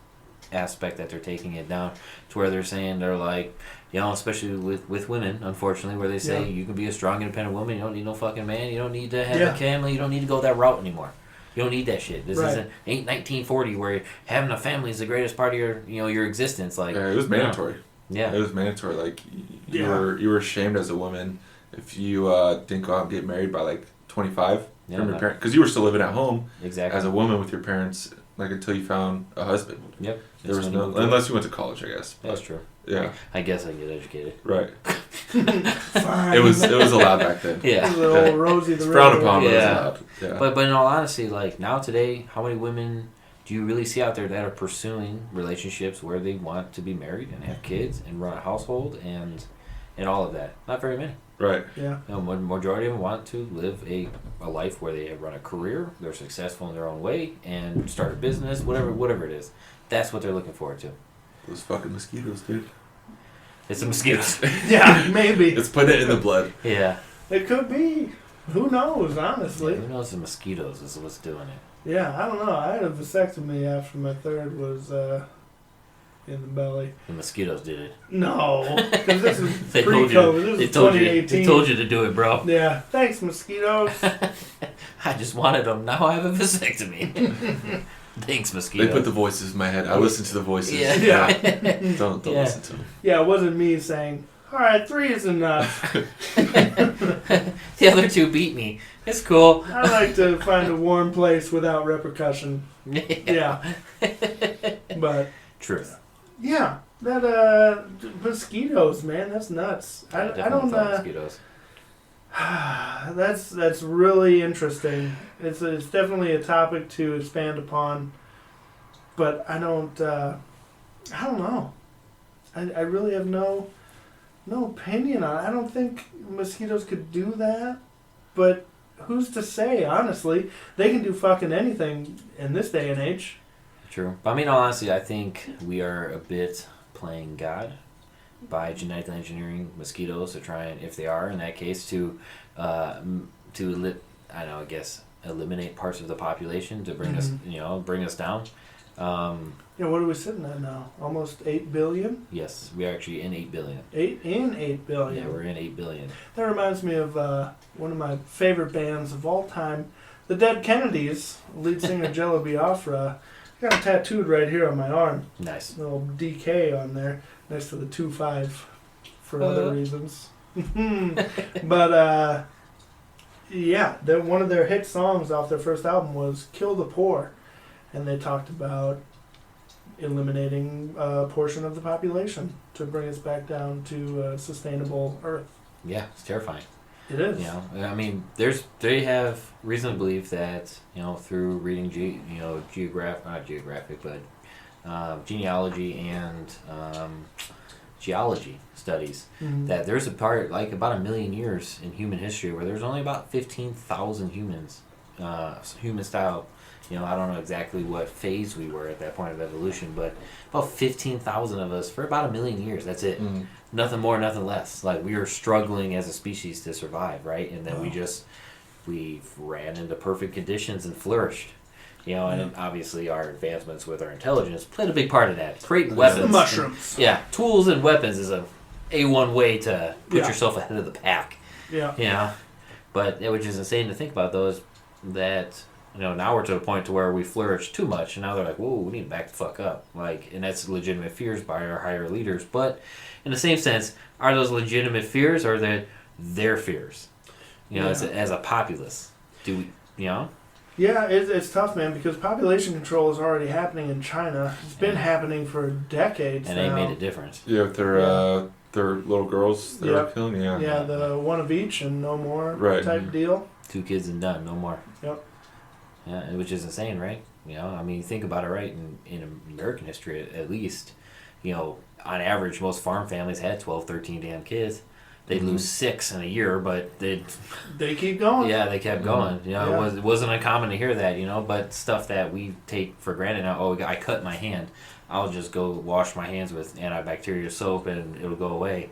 aspect that they're taking it down to where they're saying they're like, especially with women, unfortunately, where they say you can be a strong, independent woman. You don't need no fucking man. You don't need to have a family. You don't need to go that route anymore. You don't need that shit. This ain't 1940 where having a family is the greatest part of your existence. Like it was mandatory. Yeah, it was mandatory. Like you were ashamed as a woman if you didn't go out and get married by like 25 from your parents, because you were still living at home as a woman with your parents, like until you found a husband. Yep. There was no, unless you went to college, I guess. That's true. Yeah. I guess I get educated. Right. Fine. It was allowed back then. Yeah. Little Rosie the It's frowned Riveter. upon, but Yeah. it was allowed. Yeah. But in all honesty, like now today, how many women do you really see out there that are pursuing relationships where they want to be married and have kids and run a household and all of that? Not very many. Right. Yeah. Majority of them want to live a life where they run a career, they're successful in their own way, and start a business, whatever it is. That's what they're looking forward to. Those fucking mosquitoes, dude. It's the mosquitoes. Yeah, maybe. It's putting it in the blood. Yeah. It could be. Who knows, honestly. Who knows the mosquitoes is what's doing it. Yeah, I don't know. I had a vasectomy after my third was in the belly. The mosquitoes did it. No, because this is They told pre-COVID. you. This is They told you. 2018. They told you to do it, bro. Yeah, thanks, mosquitoes. I just wanted them. Now I have a vasectomy. Thanks, mosquitoes. They put the voices in my head. I listen to the voices. Yeah. Don't listen to them. Yeah, it wasn't me saying, all right, 3 is enough. The other 2 beat me. It's cool. I like to find a warm place without repercussion. Yeah. But, Truth. yeah, that, mosquitoes, man, that's nuts. I don't, mosquitoes. that's really interesting. It's definitely a topic to expand upon, but I don't know. I really have no opinion on it. I don't think mosquitoes could do that, but who's to say, honestly? They can do fucking anything in this day and age. True. But I mean, honestly, I think we are a bit playing God by genetically engineering mosquitoes to try and, if they are in that case, I guess eliminate parts of the population to bring us, bring us down. What are we sitting at now? Almost 8 billion? Yes, we are actually in 8 billion. 8 billion. Yeah, we're in 8 billion. That reminds me of one of my favorite bands of all time, the Dead Kennedys, lead singer Jello Biafra. I got it tattooed right here on my arm. Nice. A little DK on there, next to the 2-5 for other reasons. But, yeah, one of their hit songs off their first album was Kill the Poor. And they talked about eliminating a portion of the population to bring us back down to a sustainable Earth. Yeah, it's terrifying. It is. I mean, they have reason to believe that, through reading genealogy and geology studies, that there's a part, like about 1 million years in human history where there's only about 15,000 humans, human style. I don't know exactly what phase we were at that point of evolution, but about 15,000 of us for about 1 million years. That's it. Nothing more, nothing less. Like, we were struggling as a species to survive, right? And then we ran into perfect conditions and flourished. And then obviously our advancements with our intelligence played a big part of that. Creating weapons. The mushrooms. Tools and weapons is a A1 way to put yourself ahead of the pack. Yeah. But which is insane to think about, though, is that... now we're to the point to where we flourish too much, and now they're like, whoa, we need to back the fuck up. And that's legitimate fears by our higher leaders. But in the same sense, are those legitimate fears, or are they their fears? As a populace. Do we, Yeah, it's tough, man, because population control is already happening in China. It's been happening for decades and now. they made a difference. Yeah, with their little girls they were killing, Yeah, the one of each and no more type deal. 2 kids and done, no more. Yep. Yeah, which is insane, right? I mean, think about it, right? In American history, at least, on average, most farm families had 12, 13 damn kids. They'd lose 6 in a year, but they keep going. Yeah, they kept going. It wasn't uncommon to hear that, but stuff that we take for granted now. Oh, I cut my hand. I'll just go wash my hands with antibacterial soap and it'll go away.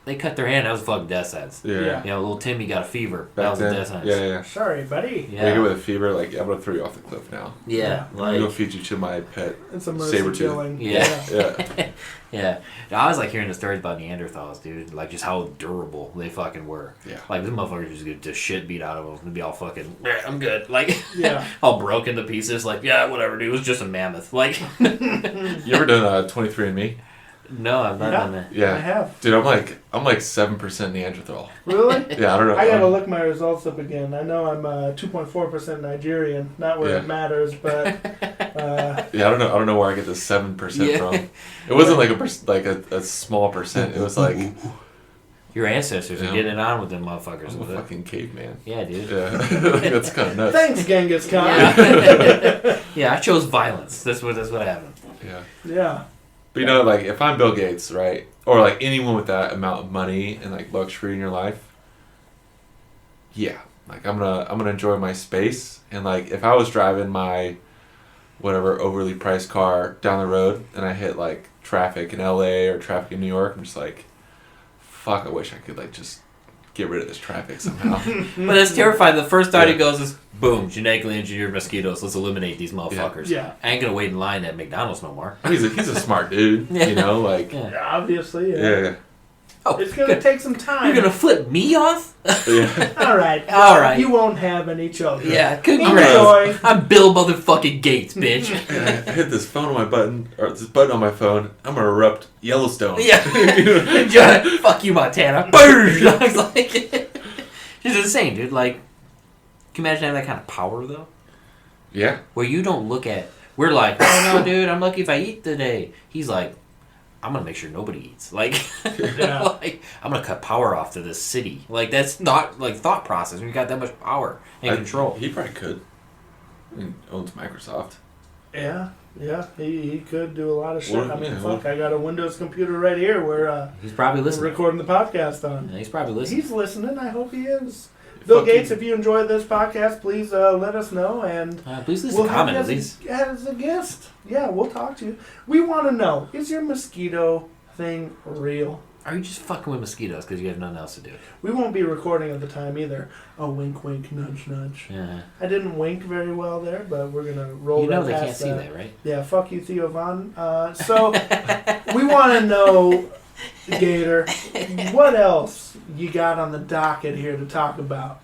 They cut their hand. That was a fucking death sentence. Yeah. Little Timmy got a fever. Back that was then, a death sentence. Yeah. Sorry, buddy. Yeah. You get with a fever, like, I'm going to throw you off the cliff now. Yeah. I'm going to feed you to my pet it's a mercy saber-tooth. killing. Yeah. Yeah. I was, hearing the stories about Neanderthals, dude. Like, just how durable they fucking were. Yeah. Like, these motherfuckers just get the shit beat out of them. They'd be all fucking, I'm good. All broken to pieces. Like, whatever, dude. It was just a mammoth. Like. You ever done 23andMe? No, I've not done that. Yeah. I have. Dude, I'm like 7% Neanderthal. Really? Yeah, I don't know. I gotta look my results up again. I know I'm 2.4% Nigerian. Not where it matters, but. I don't know where I get the 7% from. It wasn't like a small percent. It was like. Your ancestors are getting it on with them motherfuckers. I'm a fucking caveman. Yeah, dude. Yeah. That's kind of nuts. Thanks, Genghis Khan. Yeah, I chose violence. That's what happened. Yeah. Yeah. But if I'm Bill Gates, right, or anyone with that amount of money and luxury in your life, I'm gonna enjoy my space. And if I was driving my whatever overly priced car down the road and I hit traffic in LA or traffic in New York, I'm just fuck, I wish I could just get rid of this traffic somehow. But it's terrifying. The first thought he goes is, boom, genetically engineered mosquitoes. Let's eliminate these motherfuckers. Yeah. I ain't gonna wait in line at McDonald's no more. He's a smart dude, Obviously, Yeah. Oh, it's gonna take some time. You're gonna flip me off? Yeah. All right. All right. You won't have any children. Yeah, Enjoy. I'm Bill motherfucking Gates, bitch. I hit this phone on my button, or this button on my phone. I'm gonna erupt Yellowstone. Yeah. Enjoy. Fuck you, Montana. Burn. I was like, it's insane, dude. Can you imagine having that kind of power, though? Yeah. Where you don't look at... We're like, oh, no, dude, I'm lucky if I eat today. He's like, I'm going to make sure nobody eats. I'm going to cut power off to this city. That's not, thought process. We've got that much power and control. He probably could. He owns Microsoft. Yeah. He could do a lot of shit. Well, I got a Windows computer right here where he's probably listening. we're recording the podcast on. Yeah, he's probably listening. He's listening. I hope he is. Bill Gates, if you enjoy this podcast, please let us know, and please leave a comment at least. As a guest. Yeah, we'll talk to you. We want to know, is your mosquito thing real? Are you just fucking with mosquitoes because you have nothing else to do? We won't be recording at the time either. Oh, wink, wink, nudge, nudge. Yeah. I didn't wink very well there, but we're going to roll that they past can't see that, right? Yeah, fuck you, Theo Von. So, we want to know, Gator, what else you got on the docket here to talk about?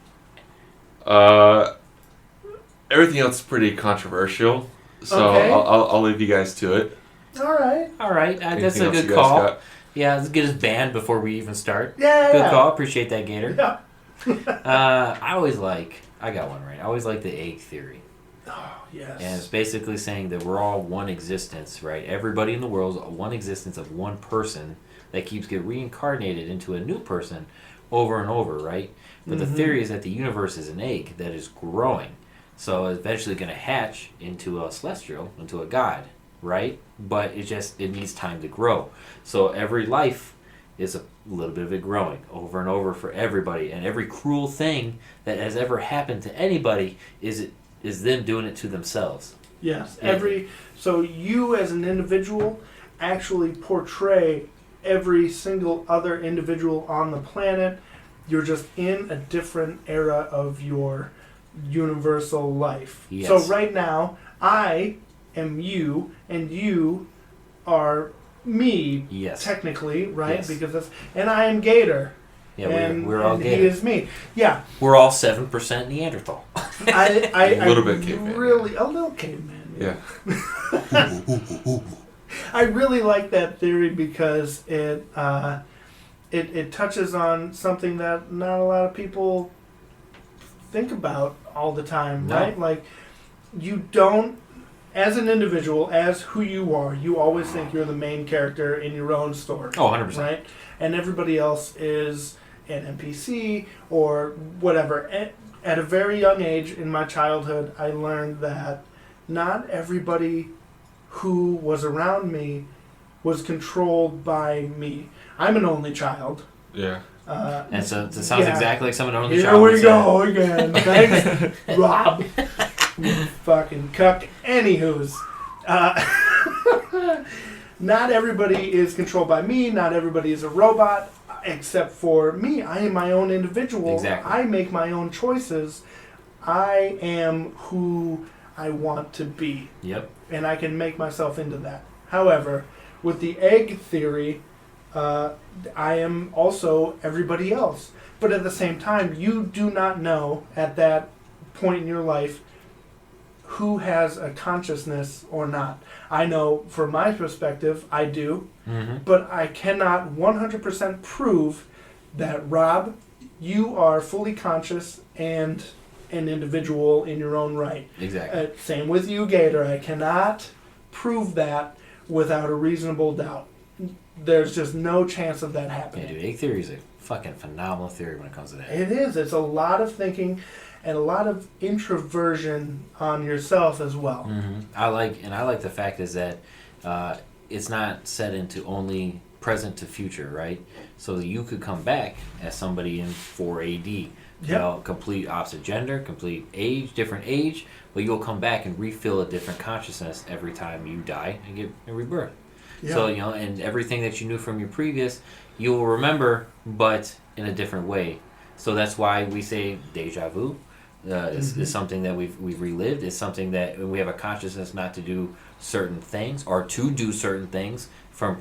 Everything else is pretty controversial, so Okay. I'll leave you guys to it. All right. That's a good call. Yeah, let's get us banned before we even start. Yeah. Good call. Appreciate that, Gator. Yeah. I got one right. I always like the egg theory. Oh, yes. And it's basically saying that we're all one existence, right? Everybody in the world is one existence of one person that keeps getting reincarnated into a new person over and over, right? But the theory is that the universe is an egg that is growing. So it's eventually going to hatch into a celestial, into a god, right? But it needs time to grow. So every life is a little bit of it growing over and over for everybody. And every cruel thing that has ever happened to anybody is them doing it to themselves. Yes. So you as an individual actually portray every single other individual on the planet. You're just in a different era of your universal life. Yes. So right now, I am you, and you are me. Yes. Technically, right? Yes. And I am Gator. Yeah, and we're all and Gator. he is me. Yeah. We're all 7% Neanderthal. A little bit caveman. Really, a little caveman. Yeah. I really like that theory because it touches on something that not a lot of people think about all the time, No. right? Like, you don't, as an individual, as who you are, you always think you're the main character in your own story. Oh, 100%. Right? And everybody else is an NPC or whatever. At a very young age in my childhood, I learned that not everybody who was around me was controlled by me. I'm an only child. Yeah. And so it sounds exactly like someone only Here child would we say. go again. Thanks, Rob. You fucking cuck. Anywho's. Not everybody is controlled by me. Not everybody is a robot. Except for me. I am my own individual. Exactly. I make my own choices. I am who I want to be. Yep. And I can make myself into that. However, with the egg theory, I am also everybody else. But at the same time, you do not know at that point in your life who has a consciousness or not. I know from my perspective, I do. Mm-hmm. But I cannot 100% prove that, Rob, you are fully conscious and an individual in your own right. Exactly. Same with you, Gator. I cannot prove that without a reasonable doubt. There's just no chance of that happening. Yeah, dude, egg theory is a fucking phenomenal theory when it comes to that. It is. It's a lot of thinking and a lot of introversion on yourself as well. Mm-hmm. I like the fact is that it's not set into only present to future, right? So that you could come back as somebody in 4 AD. You know, complete opposite gender, complete age, different age, but you'll come back and refill a different consciousness every time you die and get a rebirth. Yeah. So, and everything that you knew from your previous, you will remember, but in a different way. So that's why we say deja vu is something that we've relived. It's something that we have a consciousness not to do certain things or to do certain things from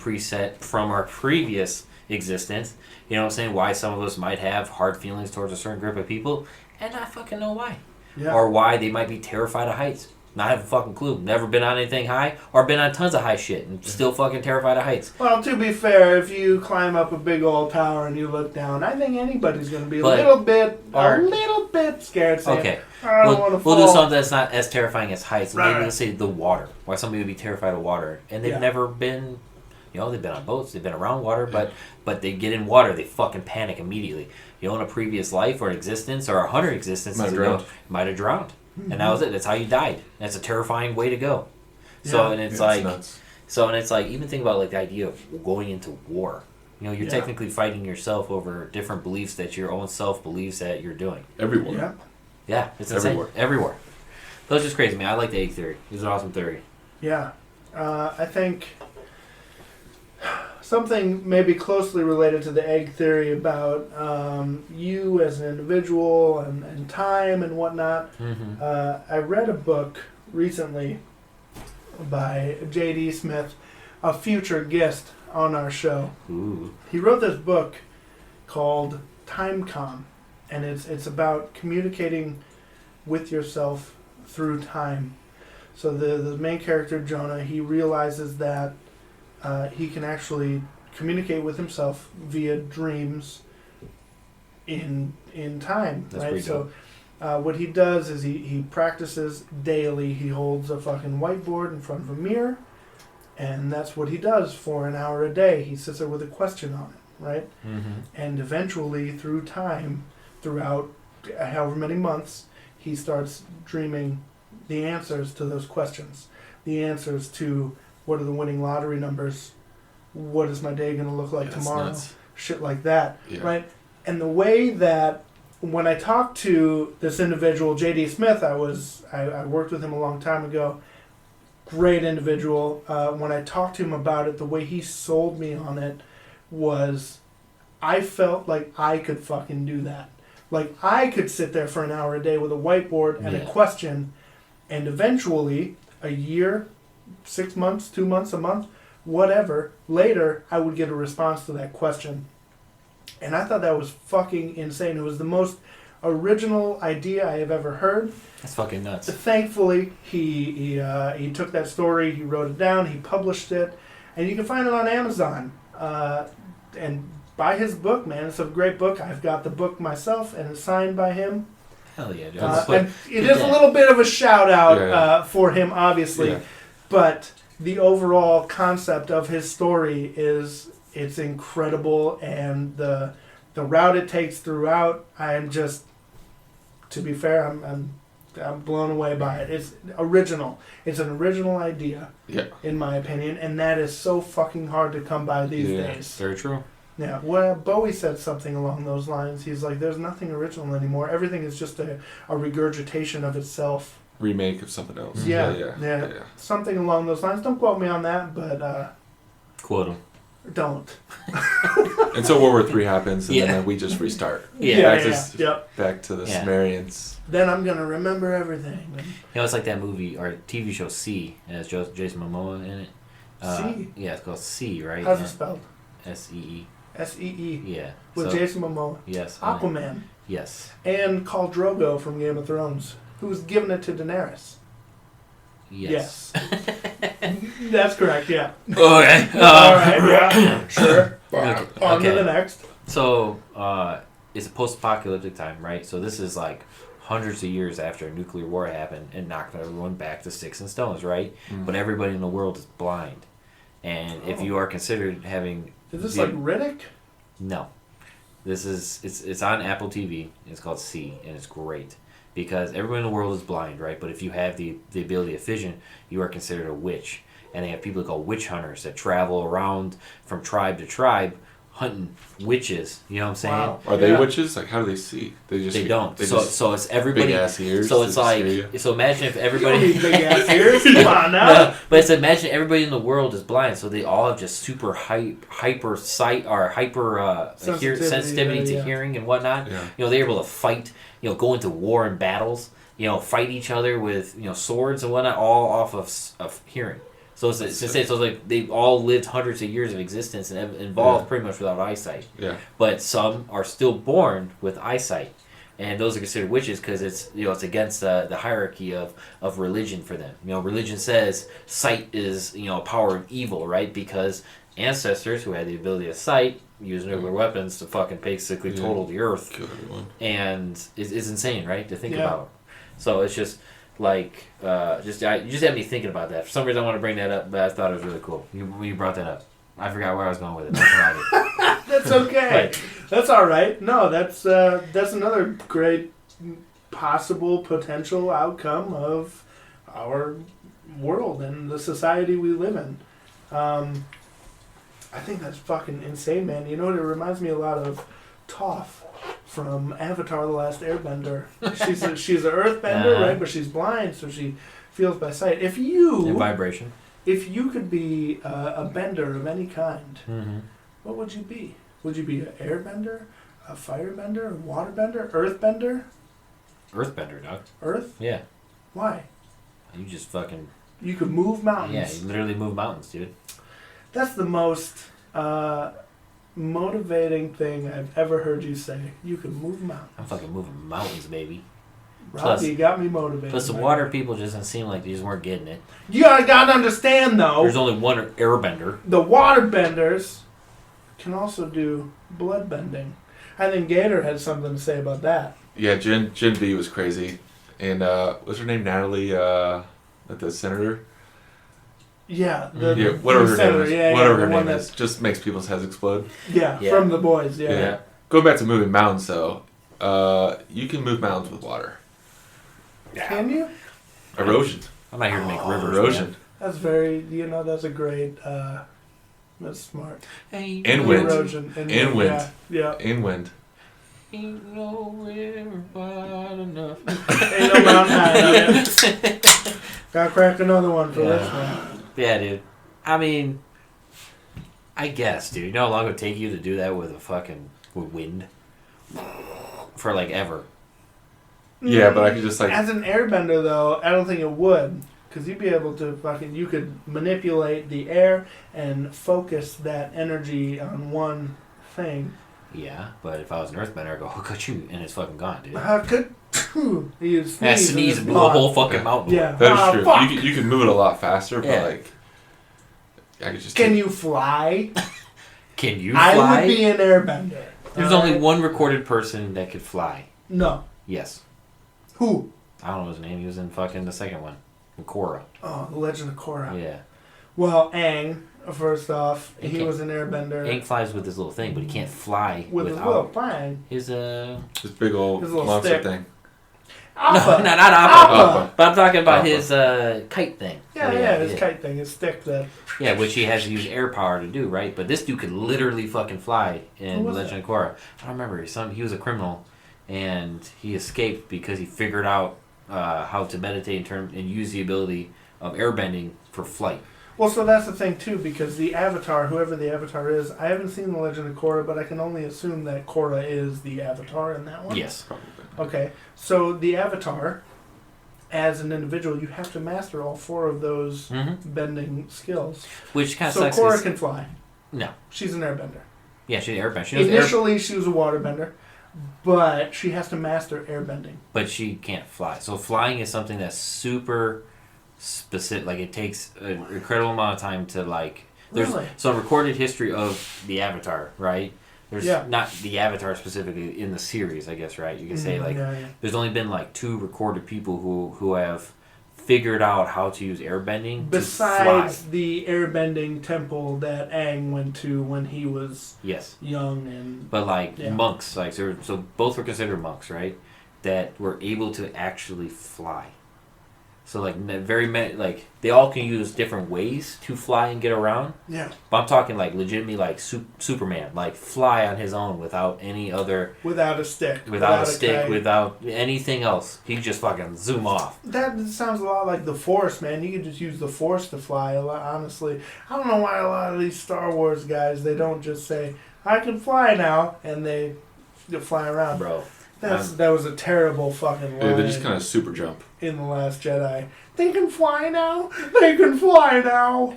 our previous existence. You know what I'm saying? Why some of us might have hard feelings towards a certain group of people and not fucking know why. Yeah. Or why they might be terrified of heights. Not have a fucking clue. Never been on anything high or been on tons of high shit and still fucking terrified of heights. Well, to be fair, if you climb up a big old tower and you look down, I think anybody's going to be a little bit scared. Saying, okay. I don't want to fall. We'll do something that's not as terrifying as heights. Right. Maybe let's say the water. Why somebody would be terrified of water. And they've never been... they've been on boats, they've been around water, but they get in water, they fucking panic immediately. In a previous life or existence or 100 existences ago, might have drowned. Mm-hmm. And that was it. That's how you died. That's a terrifying way to go. So, and it's like, nuts. So, and it's like, even think about like the idea of going into war. You're technically fighting yourself over different beliefs that your own self believes that you're doing. Everywhere. Yeah. Yeah, it's insane. Everywhere. But it's just crazy, man. I like the egg theory. It's an awesome theory. Yeah. I think something maybe closely related to the egg theory about you as an individual and time and whatnot. Mm-hmm. I read a book recently by J.D. Smith, a future guest on our show. Ooh. He wrote this book called Timecom, and it's about communicating with yourself through time. So the main character, Jonah, he realizes that he can actually communicate with himself via dreams in time. That's right? pretty dope. So what he does is he practices daily. He holds a fucking whiteboard in front of a mirror, and that's what he does for an hour a day. He sits there with a question on it, right? Mm-hmm. And eventually, through time, throughout however many months, he starts dreaming the answers to those questions. The answers to what are the winning lottery numbers, what is my day going to look like tomorrow, nuts. shit like that, Yeah. right? And the way that when I talked to this individual, J.D. Smith, I worked with him a long time ago. Great individual. When I talked to him about it, the way he sold me on it was I felt like I could fucking do that. Like I could sit there for an hour a day with a whiteboard and a question, and eventually, a year, 6 months, 2 months, a month, whatever, later, I would get a response to that question. And I thought that was fucking insane. It was the most original idea I have ever heard. That's fucking nuts. Thankfully, he took that story, he wrote it down, he published it, and you can find it on Amazon. And buy his book, man. It's a great book. I've got the book myself, and it's signed by him. Hell yeah, dude. And it is a little bit of a shout out for him, obviously, but the overall concept of his story it's incredible, and the route it takes throughout, I'm just, to be fair, I'm blown away by it. It's original. It's an original idea, in my opinion, and that is so fucking hard to come by these days. Very true. Yeah, well, Bowie said something along those lines. He's like, there's nothing original anymore. Everything is just a regurgitation of itself. Remake of something else. Yeah. Something along those lines. Don't quote me on that, but... Quote him. Don't. And so World War III happens, and then we just restart. Back to the Sumerians. Then I'm going to remember everything. It's like that movie or TV show C, and it's Jason Momoa in it. C? Yeah, it's called C, right? How's it spelled? S-E-E. S-E-E. Yeah. With Jason Momoa. Yes. Aquaman. Yes. And Khal Drogo from Game of Thrones, who's giving it to Daenerys. Yes. That's correct, yeah. Okay. All right, yeah. Sure. Okay. On to the next. So, it's a post-apocalyptic time, right? So this is like hundreds of years after a nuclear war happened and knocked everyone back to sticks and stones, right? Mm. But everybody in the world is blind. And if you are considered having... Is this like Riddick? No. This is... It's on Apple TV. It's called C, and it's great. Because everyone in the world is blind, right? But if you have the ability of vision, you are considered a witch. And they have people called witch hunters that travel around from tribe to tribe hunting witches. You know what I'm saying? Wow. Are they witches? Like, how do they see? They don't. So it's everybody. Big ass ears. So it's like. So imagine if everybody. You don't need big ass ears. Come on now. No, but it's imagine everybody in the world is blind, so they all have just super hyper sight or hyper sensitivity to hearing and whatnot. Yeah. They're able to fight. Go into war and battles. Fight each other with swords and whatnot, all off of hearing. So it's like they've all lived hundreds of years of existence and have evolved pretty much without eyesight. Yeah. But some are still born with eyesight, and those are considered witches because it's against the hierarchy of religion for them. Religion says sight is a power of evil, right? Because ancestors who had the ability to sight use nuclear weapons to fucking basically total the earth, kill everyone, and it's insane, right? To think about. So it's just. Like, you just had me thinking about that. For some reason, I want to bring that up, but I thought it was really cool. You brought that up. I forgot where I was going with it. That's okay. That's all right. No, that's another great possible potential outcome of our world and the society we live in. I think that's fucking insane, man. You know what? It reminds me a lot of Toph from Avatar: The Last Airbender. She's an earthbender, right? But she's blind, so she feels by sight. And vibration. If you could be a bender of any kind, Mm-hmm. what would you be? Would you be an airbender, a firebender, a waterbender, earthbender? Earthbender, dog. Earth? Yeah. Why? You just fucking... You could move mountains. Yeah, you literally move mountains, dude. That's the most motivating thing I've ever heard you say. You can move mountains. I'm fucking moving mountains, baby. Rob, you got me motivated. Plus, the water people just didn't seem like they just weren't getting it. You gotta understand, though. There's only one airbender. The waterbenders can also do blood bending. I think Gator had something to say about that. Yeah, Gen V was crazy. And what's her name? Natalie, the senator? Yeah, whatever her senator, name is. yeah, whatever yeah, her name is. Just makes people's heads explode. Yeah, from the boys, yeah. Going back to moving mountains, though, you can move mountains with water. Can you? Erosion. I'm not here to make rivers. Erosion. Man. That's very, that's a great, that's smart. Hey, And wind. Erosion. And wind. Yeah. And wind. Ain't no river wide enough. Ain't no mountain high enough. Gotta crack another one for this one. Yeah, dude. I mean, I guess, dude. You know how long it would take you to do that with wind? For like ever. Yeah, but I could just like... As an airbender, though, I don't think it would. Because you'd be able to you could manipulate the air and focus that energy on one thing. Yeah, but if I was an earthbender, I'd go, hook at you, and it's fucking gone, dude. You sneeze and blew the whole fucking mountain. Yeah. That is true. Fuck. You can move it a lot faster, but like... I could just... Can you fly? Can you fly? I would be an airbender. There's only one recorded person that could fly. No. Yes. Who? I don't know his name. He was in fucking the second one. Korra. Oh, The Legend of Korra. Yeah. Well, Aang, first off, he was an airbender. Aang flies with his little thing, but he can't fly with his little plane. His big old monster stick. thing. Appa. No, not Appa. But I'm talking about his kite thing. Yeah, his kite thing, his stick that... Yeah, which he has to use air power to do, right? But this dude could literally fucking fly in Legend of Korra. I don't remember. He was a criminal, and he escaped because he figured out how to meditate and use the ability of airbending for flight. Well, so that's the thing, too, because the Avatar, whoever the Avatar is, I haven't seen The Legend of Korra, but I can only assume that Korra is the Avatar in that one. Yes. Probably. Okay, so the Avatar, as an individual, you have to master all four of those bending skills. Which kind of so sucks. So Korra can fly. No. She's an airbender. Yeah, she's an airbender. Initially, she was a waterbender, but she has to master airbending. But she can't fly. So flying is something that's super specific. Like, it takes an incredible amount of time to, like... There's some recorded history of the Avatar, right? There's not the Avatar specifically in the series, I guess, right? You can say, like, there's only been, like, 2 recorded people who have figured out how to use airbending besides the airbending temple that Aang went to when he was young. But, like, monks, like, so both were considered monks, right? That were able to actually fly. So, like, they all can use different ways to fly and get around. Yeah. But I'm talking, like, legitimately, like, Superman. Like, fly on his own without any other... Without a stick. Without anything else. He just fucking zoom off. That sounds a lot like the Force, man. You could just use the Force to fly, a lot, honestly. I don't know why a lot of these Star Wars guys, they don't just say, I can fly now, and they fly around. Bro. That was a terrible fucking line. They just kind of super jump. In The Last Jedi. They can fly now? They can fly now!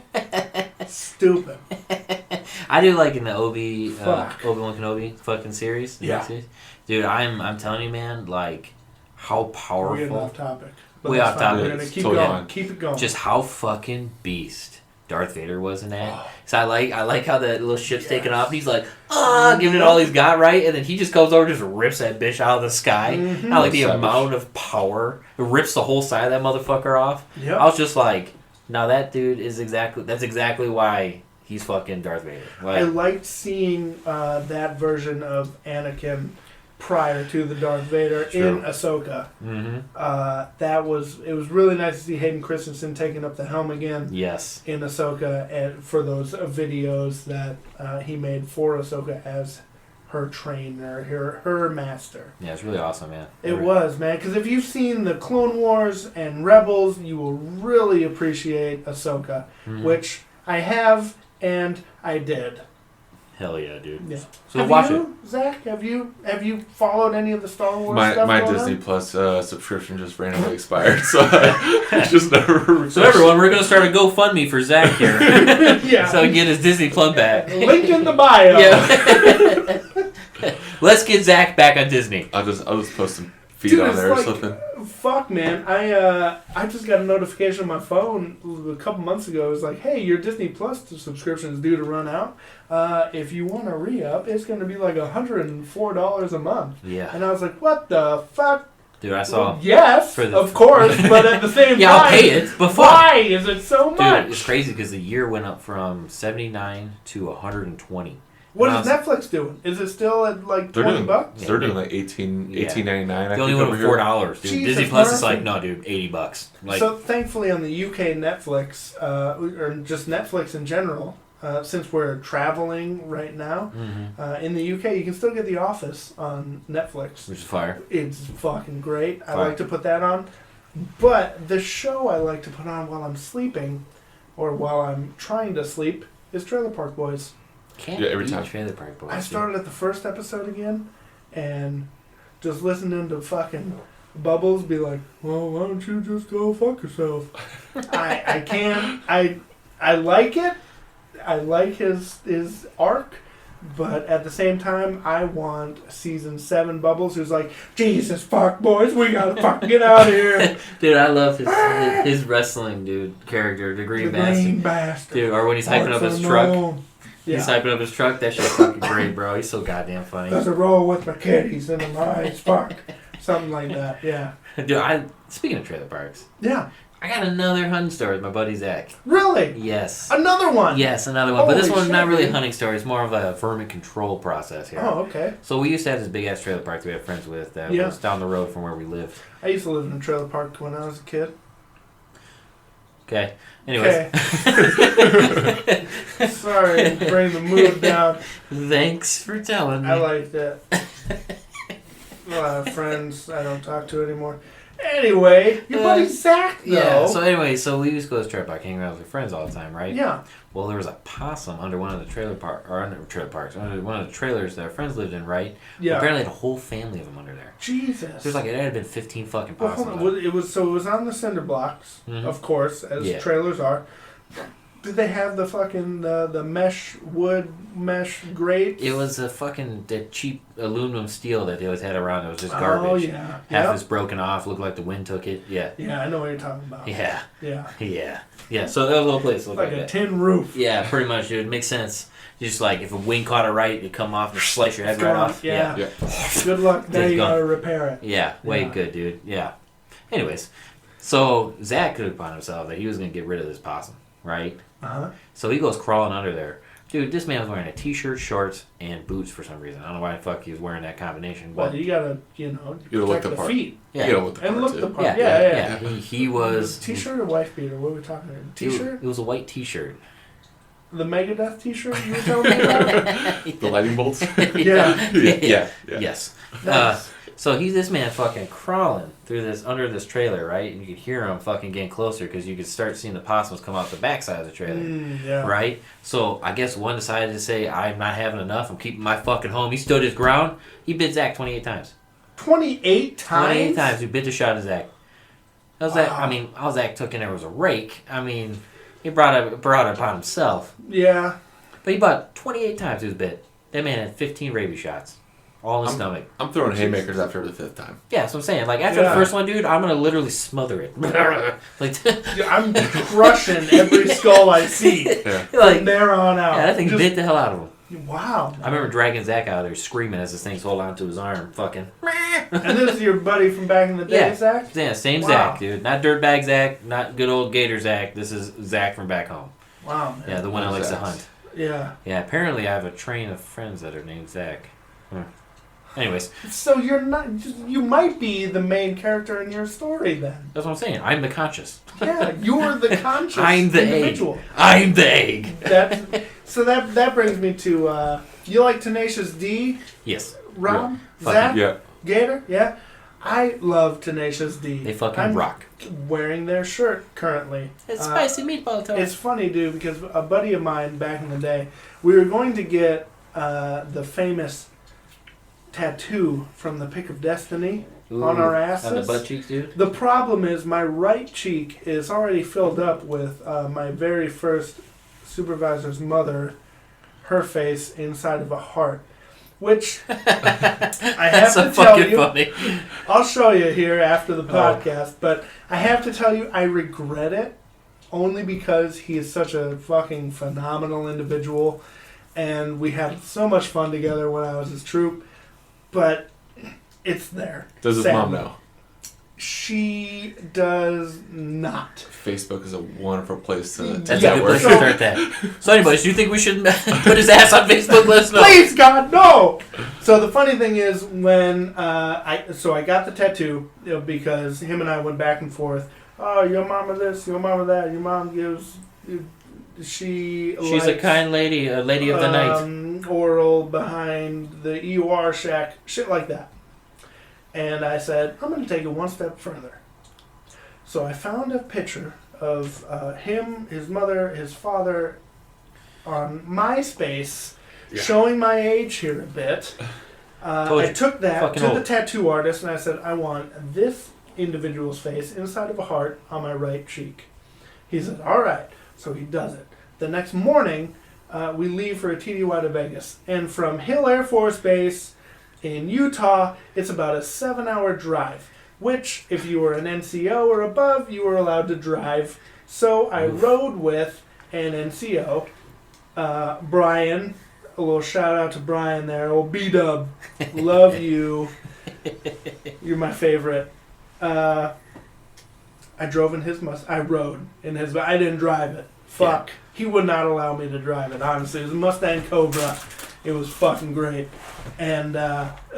Stupid. I do like in the Obi-Wan Kenobi fucking series. Yeah. Series. Dude, I'm telling you, man, like, how powerful. We're getting off topic. Way off topic. We're going to keep going. Keep it going. Just how fucking beast Darth Vader was in that. So I like how that little ship's taking off. And he's like, giving it all he's got, right? And then he just comes over and just rips that bitch out of the sky. I like the amount of power. It rips the whole side of that motherfucker off. Yep. I was just like, now that dude that's exactly why he's fucking Darth Vader. Like, I liked seeing that version of Anakin prior to the Darth Vader in Ahsoka. It was really nice to see Hayden Christensen taking up the helm again. Yes. In Ahsoka, and for those videos that he made for Ahsoka as her trainer, her master. Yeah, it's really awesome, man. It was, man, because if you've seen the Clone Wars and Rebels, you will really appreciate Ahsoka, which I have and I did. Hell yeah, dude. Yeah. So watch it. Zach? Have you followed any of the Star Wars stuff? My Disney Plus subscription just randomly expired, so I just never. So everyone, we're gonna start a GoFundMe for Zach here. Yeah. So he can get his Disney Plus back. Link in the bio. Yeah. Let's get Zach back on Disney. I'll just post some feed on there or something. Fuck, man. I just got a notification on my phone a couple months ago. It was like, hey, your Disney Plus subscription is due to run out. If you want to re-up, it's going to be like $104 a month. Yeah. And I was like, what the fuck? Dude, I saw. Well, yes, of course, but at the same yeah, time, I'll pay it. But why is it so much? Dude, it's crazy because the year went up from 79 to 120. What is Netflix doing? Is it still at like $20? They're doing like $18.99. They only went up $4, dude. Jesus Disney Plus mercy. is like, no, dude, $80. Like, so thankfully on the UK Netflix, or just Netflix in general, since we're traveling right now, in the UK you can still get The Office on Netflix. which is fire. It's fucking great. I like to put that on. But the show I like to put on while I'm sleeping, or while I'm trying to sleep, is Trailer Park Boys. Can't every time. Trailer Park Boys. I started at the first episode again, and just listening to fucking Bubbles be like, well, why don't you just go fuck yourself? I can't. I like it. I like his arc, but at the same time, I want season 7 Bubbles, who's like, Jesus fuck, boys, we gotta fucking get out of here. Dude, I love his wrestling character, the Green Bastard. Dude, or when he's hyping up his truck. Yeah. He's hyping up his truck. That shit's fucking great, bro. He's so goddamn funny. Does a roll with my kitties in the eyes, fuck. Something like that, yeah. Dude, speaking of trailer parks. Yeah. I got another hunting story with my buddy Zach. Really? Yes. Another one? Yes, another one. But this one's shit, not really a dude. hunting story. It's more of a vermin control process here. Oh, okay. So we used to have this big-ass trailer park that we had friends with that was down the road from where we lived. I used to live in a trailer park when I was a kid. Okay. Anyways. Okay. Sorry, bring the mood down. Thanks for telling me. I like that. A lot of friends I don't talk to anymore. Anyway, your buddy Zach, though. Yeah, so anyway, we used to go to this trailer park, hang around with friends all the time, right? Yeah. Well, there was a possum under one of the under one of the trailers that our friends lived in, right? Yeah. Well, apparently, had a whole family of them under there. Jesus. There's it had been 15 fucking Well, possums. hold on. It was on the cinder blocks, of course, as trailers are. Did they have the fucking the wood mesh grate? It was the cheap aluminum steel that they always had around. It was just garbage. Oh yeah. Half was broken off. Looked like the wind took it. Yeah. Yeah, I know what you're talking about. Yeah. Yeah. Yeah. Yeah. So that was the whole place. Looked like a tin roof. Yeah, pretty much, dude. Makes sense. Just like if a wing caught it right, it'd come off and slice your head right off. Yeah. Good luck. Now you gotta repair it. Yeah. Way good, dude. Yeah. Anyways, so Zach took upon himself that he was gonna get rid of this possum, right? So he goes crawling under there. Dude, this man was wearing a t-shirt, shorts, and boots for some reason. I don't know why the fuck he was wearing that combination. But well, you gotta, look the the part. feet. Yeah. You gotta look the part, look too. the part. Yeah. He was... T-shirt or wife beater? What are we talking about? T-shirt? It was a white t-shirt. The Megadeth t-shirt you were telling me about? The lightning bolts? Yeah. Yeah. Yes. Nice. So he's this man fucking crawling through under this trailer, right? And you could hear him fucking getting closer because you could start seeing the possums come out the backside of the trailer, right? So I guess one decided to say, I'm not having enough. I'm keeping my fucking home. He stood his ground. He bit Zach 28 times. 28 times? 28 times. He bit the shot of Zach. All Zach took in there was a rake. I mean, he brought it upon himself. Yeah. But he bought 28 times he was bit. That man had 15 rabies shots. All in the stomach. I'm throwing haymakers after the 5th time. Yeah, that's what I'm saying. Like, after the first one, dude, I'm going to literally smother it. I'm crushing every skull I see. Yeah. From there on out. Yeah, that thing bit the hell out of him. Wow. I remember dragging Zach out of there screaming as this thing's holding onto his arm. Fucking. And this is your buddy from back in the day, Zach? Yeah, same Zach, dude. Not dirtbag Zach, not good old Gator Zach. This is Zach from back home. Wow, man. Yeah, the one that likes to hunt. Yeah. Yeah, apparently I have a train of friends that are named Zach. Anyways. So you're not. You might be the main character in your story then. That's what I'm saying. I'm the conscious. Yeah, you're the conscious I'm the individual. egg. I'm the egg. That brings me to you like Tenacious D? Yes. Rob? Yeah. Zach? Yeah. Gator? Yeah. I love Tenacious D. They fucking I'm rock. wearing their shirt currently. It's spicy meatball time. It's funny, dude, because a buddy of mine back in the day, we were going to get the famous tattoo from the Pick of Destiny on our asses. On the butt cheeks, dude? The problem is my right cheek is already filled up with my very first supervisor's mother, her face inside of a heart. Which I have to tell you, funny. I'll show you here after the podcast, but I have to tell you, I regret it only because he is such a fucking phenomenal individual, and we had so much fun together when I was his troop, but it's there. Does his mom know? She does not. Facebook is a wonderful place to That's a good place to start that. So anyways, do you think we should put his ass on Facebook? Let us know. Please, God, no! So the funny thing is, when I got the tattoo because him and I went back and forth. Oh, your mama this, your mama that, your mom gives... She's likes, a kind lady, a lady of the night. Oral behind the EOR shack, shit like that. And I said, I'm going to take it one step further. So I found a picture of him, his mother, his father on MySpace, showing my age here a bit. I took that to the tattoo artist and I said, I want this individual's face inside of a heart on my right cheek. He said, all right. So he does it. The next morning, we leave for a TDY to Vegas. And from Hill Air Force Base in Utah, it's about a 7-hour drive, which, if you were an NCO or above, you were allowed to drive. So I rode with an NCO, Brian. A little shout out to Brian there. Old B-Dub. Love you. You're my favorite. I drove in his I rode in his... I didn't drive it. Fuck. Yeah. He would not allow me to drive it, honestly. It was a Mustang Cobra. It was fucking great. And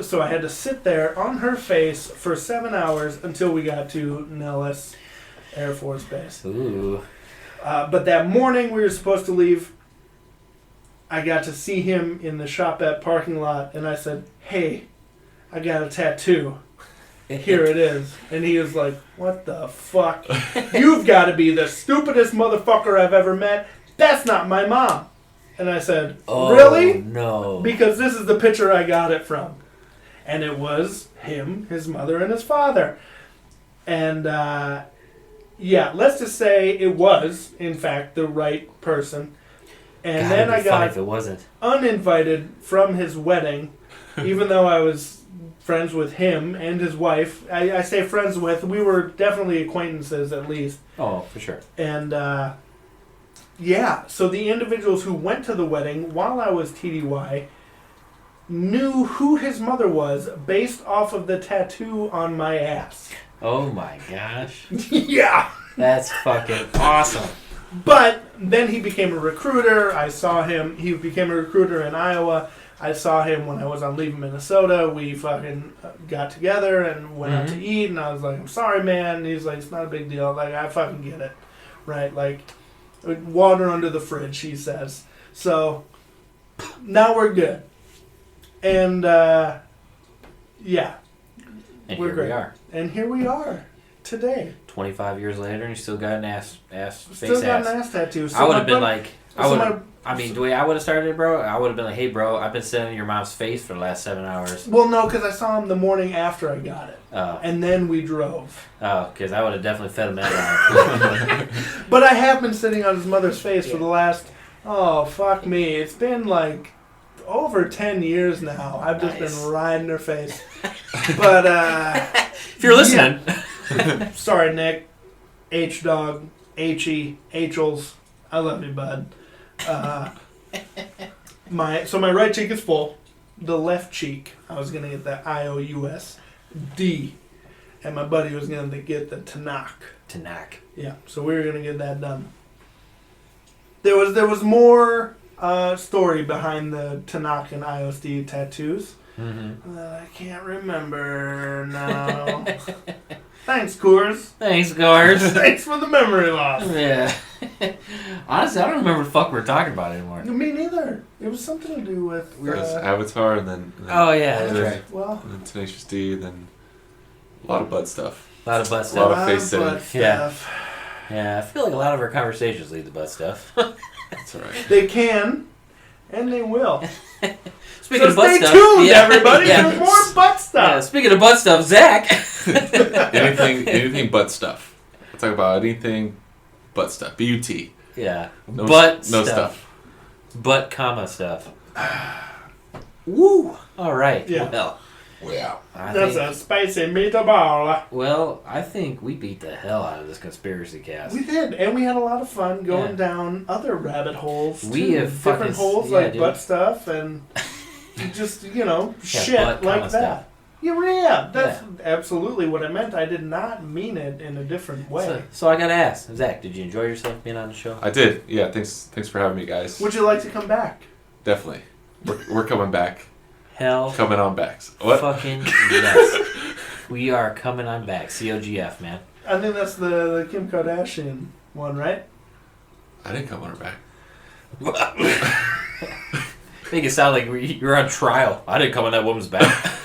so I had to sit there on her face for 7 hours until we got to Nellis Air Force Base. Ooh. But that morning we were supposed to leave. I got to see him in the shopette parking lot, and I said, hey, I got a tattoo. Here it is. And he was like, what the fuck? You've got to be the stupidest motherfucker I've ever met. That's not my mom. And I said, really? No. Because this is the picture I got it from. And it was him, his mother, and his father. And, yeah, let's just say it was, in fact, the right person. And then I got if it wasn't. uninvited from his wedding, even though I was friends with him and his wife. I say friends with. We were definitely acquaintances, at least. Oh, for sure. And, yeah, so the individuals who went to the wedding while I was TDY knew who his mother was based off of the tattoo on my ass. Oh my gosh. Yeah. That's fucking awesome. But then he became a recruiter. I saw him. He became a recruiter in Iowa. I saw him when I was on leave in Minnesota. We fucking got together and went out to eat. And I was like, I'm sorry, man. And he's like, it's not a big deal. Like, I fucking get it. Right? Like, water under the fridge, he says. So, now we're good. And, yeah. And we're here great. we are. And here we are today. 25 years later, and you still got an ass Still got an ass tattoo. So I would have been like, the way I would have started it, bro, I would have been like, hey, bro, I've been sitting in your mom's face for the last 7 hours. Well, no, because I saw him the morning after I got it. Oh. And then we drove. Oh, because I would have definitely fed him that line. But I have been sitting on his mother's face for the last, fuck me. It's been like over 10 years now. I've just been riding her face. But, if you're listening. Yeah. Sorry, Nick. H-Dog, H-E, H-Ls. I love you, bud. My right cheek is full. The left cheek, I was going to get the I-O-U-S. D. And my buddy was going to get the Tanakh. Tanakh. Yeah, so we were going to get that done. There was more story behind the Tanakh and IOSD tattoos. Mm-hmm. I can't remember now. Thanks, Coors. Thanks, Gars. Thanks for the memory loss. Yeah. Honestly, I don't remember what the fuck we're talking about anymore. Me neither. It was something to do with... It was Avatar, and then Oh, yeah, that's and then, right. Well, and then Tenacious D, and then a lot of butt stuff. A lot of butt A stuff. lot of face butt sitting. Yeah. stuff. Yeah, I feel like a lot of our conversations lead to butt stuff. That's alright. They can, and they will. Speaking of butt stay stuff, tuned, everybody. Yeah. There's more butt Yeah, stuff. speaking of butt stuff, Zach. anything but stuff. We'll talk about anything but stuff. B-U-T. Yeah, No, butt no stuff. Butt comma stuff. Woo! All right. Yeah. Well, Wow. That's a spicy meatball. Well, I think we beat the hell out of this conspiracy cast. We did, and we had a lot of fun going down other rabbit holes. We too. have different fucking- holes yeah, like dude. butt stuff and just shit butt like comma that. stuff. Yeah, that's absolutely what I meant. I did not mean it in a different way. So I gotta ask, Zach, did you enjoy yourself being on the show? I did. Yeah, thanks for having me, guys. Would you like to come back? Definitely. We're coming back. Hell, Coming on back. What? fucking yes. We are coming on back. COGF, man. I think that's the Kim Kardashian one, right? I didn't come on her back. Make it sound like you're on trial. I didn't come on that woman's back.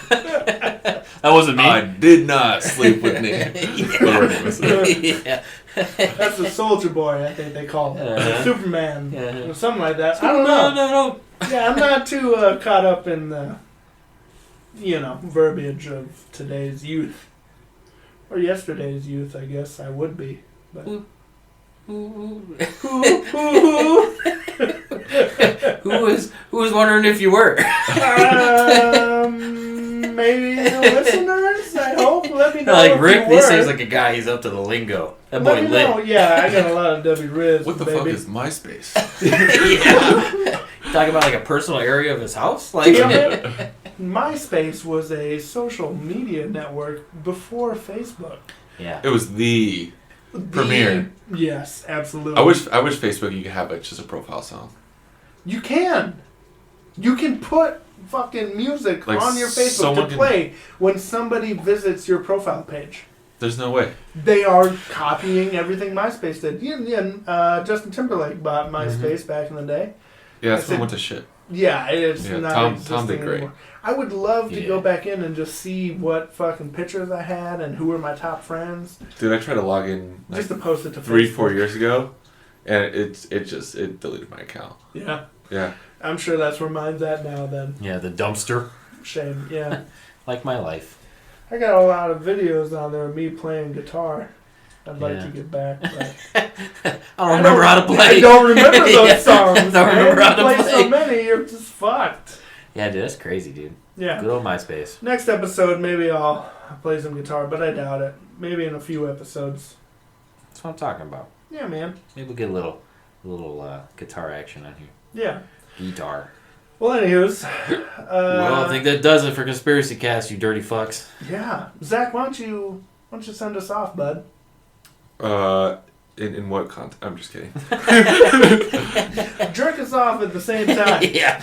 That wasn't me. I did not sleep with Nick. Yeah. That's the Soldier Boy, I think they call it. Uh-huh. Superman. Uh-huh. Or something like that. I don't know. No. Yeah, I'm not too caught up in the, verbiage of today's youth. Or yesterday's youth, I guess I would be. But Who was wondering if you were? Maybe the listeners, I hope. Let me know Like if Rick, you this were. seems like a guy. He's up to the lingo. That Let boy me lit. know. Yeah, I got a lot of W Riz, What the baby. fuck is MySpace? Yeah. Talking about like a personal area of his house, like. Damn it. MySpace was a social media network before Facebook. Yeah. It was the premiere. Yes, absolutely. I wish Facebook you could have just a profile song. You can. You can put fucking music Like on your Facebook someone to can- play when somebody visits your profile page. There's no way. They are copying everything MySpace did. Justin Timberlake bought MySpace back in the day. Yeah, that's I when said- went to shit. Yeah, it is Yeah, not Tom existing did great. anymore. I would love to Yeah. go back in and just see what fucking pictures I had and who were my top friends. Dude, I tried to log in like Just to post it to 3-4 Facebook. years ago, and it deleted my account. Yeah. Yeah. I'm sure that's where mine's at now then. Yeah, the dumpster. Shame, yeah. Like my life. I got a lot of videos on there of me playing guitar. I'd like Yeah. to get back, but I don't remember how to play. I don't remember those Yeah, songs. I don't man. remember how to You play play. so many, you're just fucked. Yeah, dude, that's crazy, dude. Yeah. Good old MySpace. Next episode, maybe I'll play some guitar, but I doubt it. Maybe in a few episodes. That's what I'm talking about. Yeah, man. Maybe we'll get a little guitar action on here. Yeah. Guitar. Well, anywhos. Well, I think that does it for Conspiracy Cast, you dirty fucks. Yeah. Zach, why don't you send us off, bud? In what context? I'm just kidding. Jerk us off at the same time. Yeah.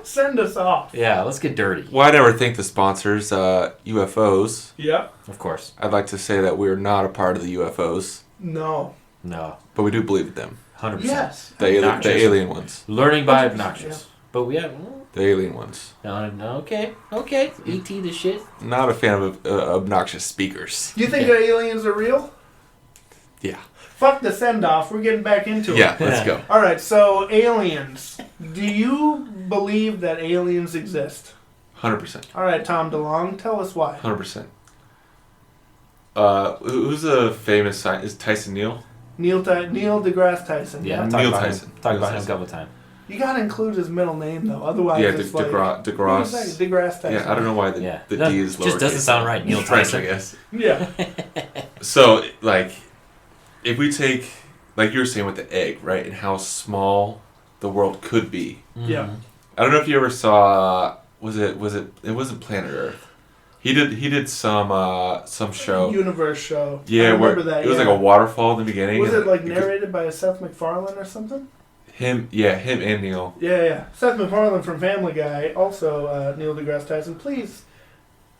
Send us off. Yeah, let's get dirty. Well, I never thank the sponsors, UFOs. Yep. Of course. I'd like to say that we're not a part of the UFOs, No. No. but we do believe in them. 100%. Yes. The Obnoxious. alien ones. Learning by 100%, obnoxious. But we have... The alien ones. No, okay. E.T. the shit. Not a fan of obnoxious speakers. You think Yeah. aliens are real? Yeah. Fuck the send-off. We're getting back into it. Yeah, let's go. All right, so aliens. Do you believe that aliens exist? 100%. All right, Tom DeLonge, tell us why. 100%. Who's a famous scientist? Is Tyson Neal? Neil deGrasse Tyson. Yeah, Neil talked about Tyson. him. Talked Neil about him a Tyson. couple times. You gotta include his middle name though, otherwise Yeah, it's like DeGrasse. deGrasse Tyson. Yeah, I don't know why the D is lowercase. Just doesn't sound right. Neil French, Tyson. I guess. Yeah. So, like, if we take, like you were saying with the egg, right, and how small the world could be. Yeah. I don't know if you ever saw. It wasn't Planet Earth. He did some show. Universe show. I Yeah, where remember that. it was like a waterfall in the beginning. Was and it like narrated by a Seth MacFarlane or something? Him and Neil. Yeah. Seth MacFarlane from Family Guy, also Neil deGrasse Tyson. Please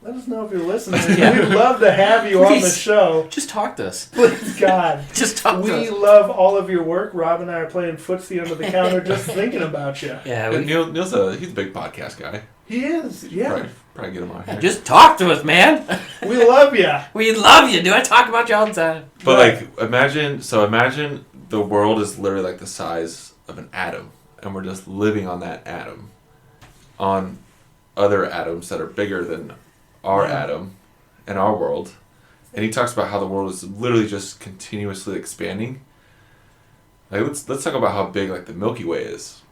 let us know if you're listening. Yeah. We'd love to have you on the show. Just talk to us. Please, God. Just talk to us. We love all of your work. Rob and I are playing footsie under the counter just thinking about you. Yeah, Neil's he's a big podcast guy. He is, yeah. Probably get him on here. Just talk to us, man. We love you. We love you, dude. I talk about you all the time. But like, imagine the world is literally like the size of an atom, and we're just living on that atom, on other atoms that are bigger than our atom and our world. And he talks about how the world is literally just continuously expanding. Like, let's talk about how big like the Milky Way is.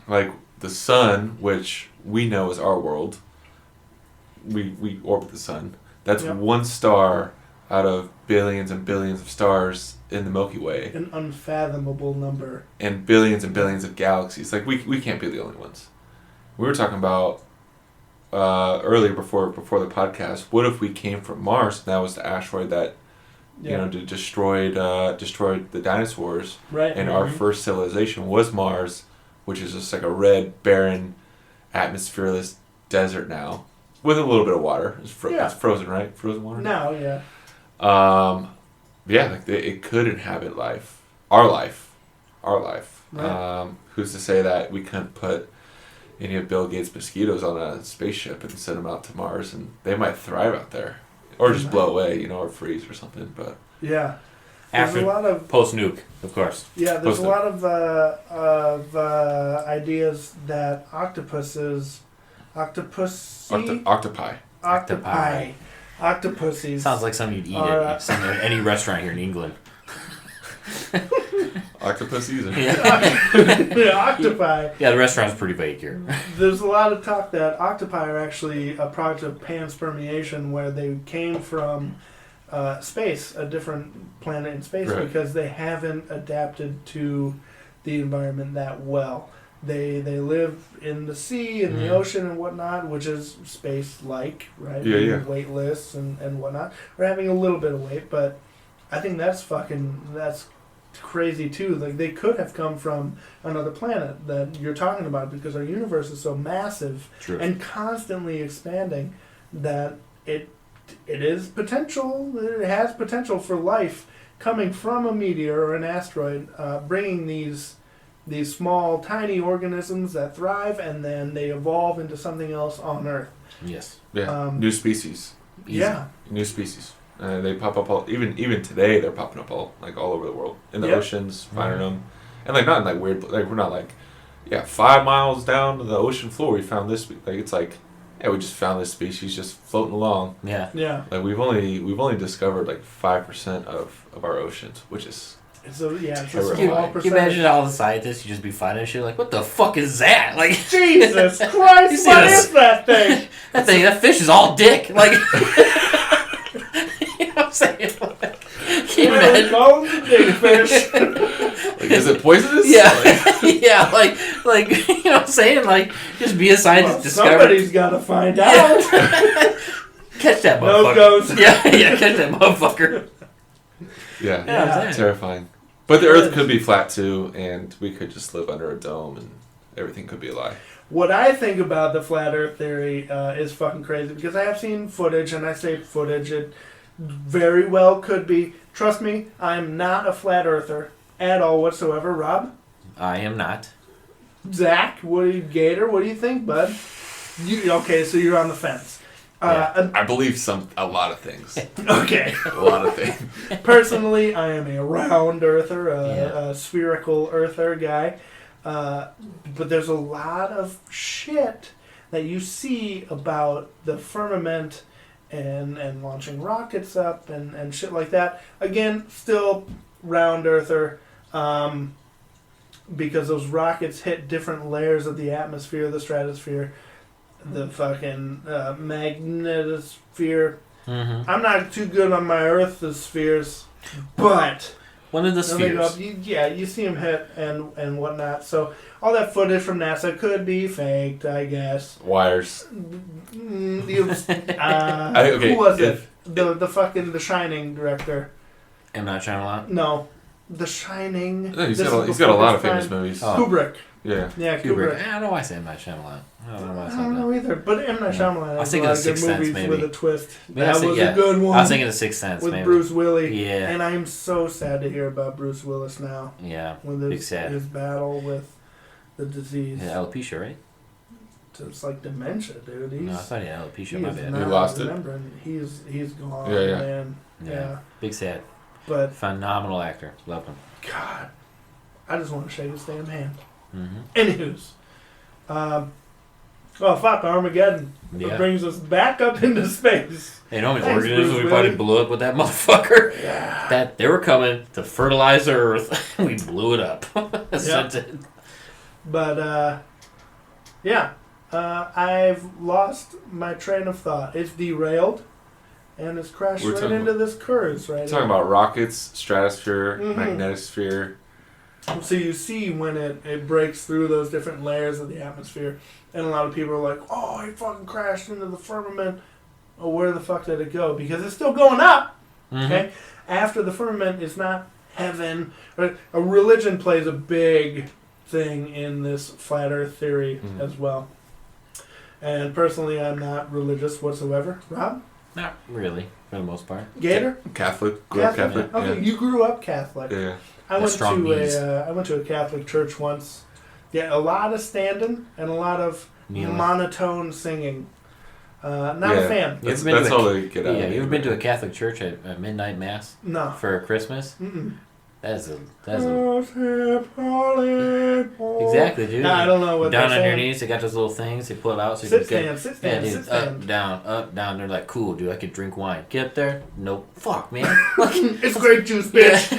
Like the sun, which we know is our world. We orbit the sun. That's one star out of billions and billions of stars in the Milky Way. An unfathomable number. And billions of galaxies. Like we can't be the only ones. We were talking about earlier before the podcast. What if we came from Mars? And that was the asteroid that destroyed the dinosaurs. Right. And our first civilization was Mars, which is just like a red, barren, atmosphereless desert now, with a little bit of water. It's frozen, right? Frozen water. Now, yeah. Like it could inhabit life. Our life. Right. Who's to say that we couldn't put any of Bill Gates' mosquitoes on a spaceship and send them out to Mars, and they might thrive out there, or just blow away, or freeze or something. But yeah, there's after a lot of post nuke, of course. Yeah, there's a lot of ideas that octopuses. Octopuses. Sounds like something you'd eat at any restaurant here in England. Octopuses? Octopi. Yeah, the restaurant's pretty vague here. There's a lot of talk that octopi are actually a product of panspermiation, where they came from space, a different planet in space, because they haven't adapted to the environment that well. They live in the sea, in the ocean and whatnot, which is space-like, right? Yeah. Weightless and whatnot. We're having a little bit of weight, but I think that's crazy too. Like, they could have come from another planet that you're talking about, because our universe is so massive and constantly expanding that it has potential for life coming from a meteor or an asteroid, bringing these small, tiny organisms that thrive, and then they evolve into something else on Earth. Yes. Yeah. New species. Easy. Yeah. New species. They pop up even today. They're popping up all over the world, in the oceans, finding them, and like not in like weird. Like we're not like, 5 miles down to the ocean floor we found this. Like it's like, we just found this species just floating along. Yeah. Yeah. Like we've only discovered like 5% of our oceans, which is. It's a small Can percentage. you imagine all the scientists, you just be finding shit like, what the fuck is that? Like, Jesus Christ, what is that thing? that fish is all dick. Like, you know what I'm saying? Like, can you imagine? Call it the dick fish. Like, is it poisonous? Yeah, like you know what I'm saying? Like, just be a scientist. Discover. Somebody's got to find out. Catch that motherfucker. No ghost. Yeah, catch that motherfucker. Yeah. Terrifying. But the Earth could be flat too, and we could just live under a dome, and everything could be a lie. What I think about the flat Earth theory is fucking crazy, because I have seen footage, and I say footage, it very well could be. Trust me, I'm not a flat earther at all whatsoever. Rob? I am not. Zach? Gator? What do you think, bud? Okay, so you're on the fence. I believe a lot of things. Okay. A lot of things. Personally, I am a round earther, a spherical earther guy. But there's a lot of shit that you see about the firmament and launching rockets up and shit like that. Again, still round earther, because those rockets hit different layers of the atmosphere, the stratosphere, the fucking magnetosphere. Mm-hmm. I'm not too good on my spheres, but one of the spheres. You see them hit and whatnot. So all that footage from NASA could be faked, I guess. Wires. Who was it? The fucking The Shining director. M. Night Shyamalan? No. The Shining. Yeah, he's got a lot of famous movies. Oh. Kubrick. Yeah. Yeah, Kubrick. Kubrick. I don't know why I say M. Night Shyamalan. I don't know why I I said don't that. know either, but M. Night Shyamalan I was has a thinking lot of of good Sixth Sense, movies maybe. with a twist. Maybe That was a good one. I was thinking of Sixth Sense, with maybe. Bruce Willis. Yeah. And I'm so sad to hear about Bruce Willis now. Yeah. With Big his, sad. his battle with the disease. Yeah, alopecia, right? It's like dementia, dude. He's, No, I thought he had alopecia. he My is bad. not He lost it. remembering. He's gone, Yeah, yeah. man. Yeah. Yeah. Big sad. But Phenomenal actor. Love him. God, I just want to shake his damn hand. Mm-hmm. Anywho's, oh fuck, Armageddon. Yeah. It brings us back up into space. Hey, you know how many Thanks, organisms Bruce we probably Willis. blew up with that motherfucker? Yeah. That they were coming to fertilize the earth. We blew it up. Sent it. But yeah, I've lost my train of thought. It's derailed, and it's crashed We're right talking into this curse right Talking here. about rockets, stratosphere, Mhm. magnetic sphere. So you see when it breaks through those different layers of the atmosphere, and a lot of people are like, "Oh, he fucking crashed into the firmament." Oh, where the fuck did it go? Because it's still going up. Mhm. Okay, after the firmament is not heaven. Or a religion plays a big thing in this flat Earth theory Mhm. as well. And personally, I'm not religious whatsoever. Rob, Not really, for the most part. Gator, Catholic, grew up Catholic. Okay, Yeah. you grew up Catholic. Yeah. I went strong to knees. I went to a Catholic church once. Yeah, a lot of standing and a lot of Kneeling. monotone singing. Not Yeah. a fan. You That's, ever been that's to a- all they get out Yeah, of it. you ever been to a Catholic church at midnight mass No. for Christmas? Mm-mm. That's a Exactly, exactly, dude. I don't know what down they're on your saying. knees. They got those little things. They pull it out so you Sit can get. stand, sit Yeah, stand, dude, sit stand. up, down. They're like, cool, dude. I could drink wine. Get up there. Nope. Fuck, man. Like, It's grape juice, bitch.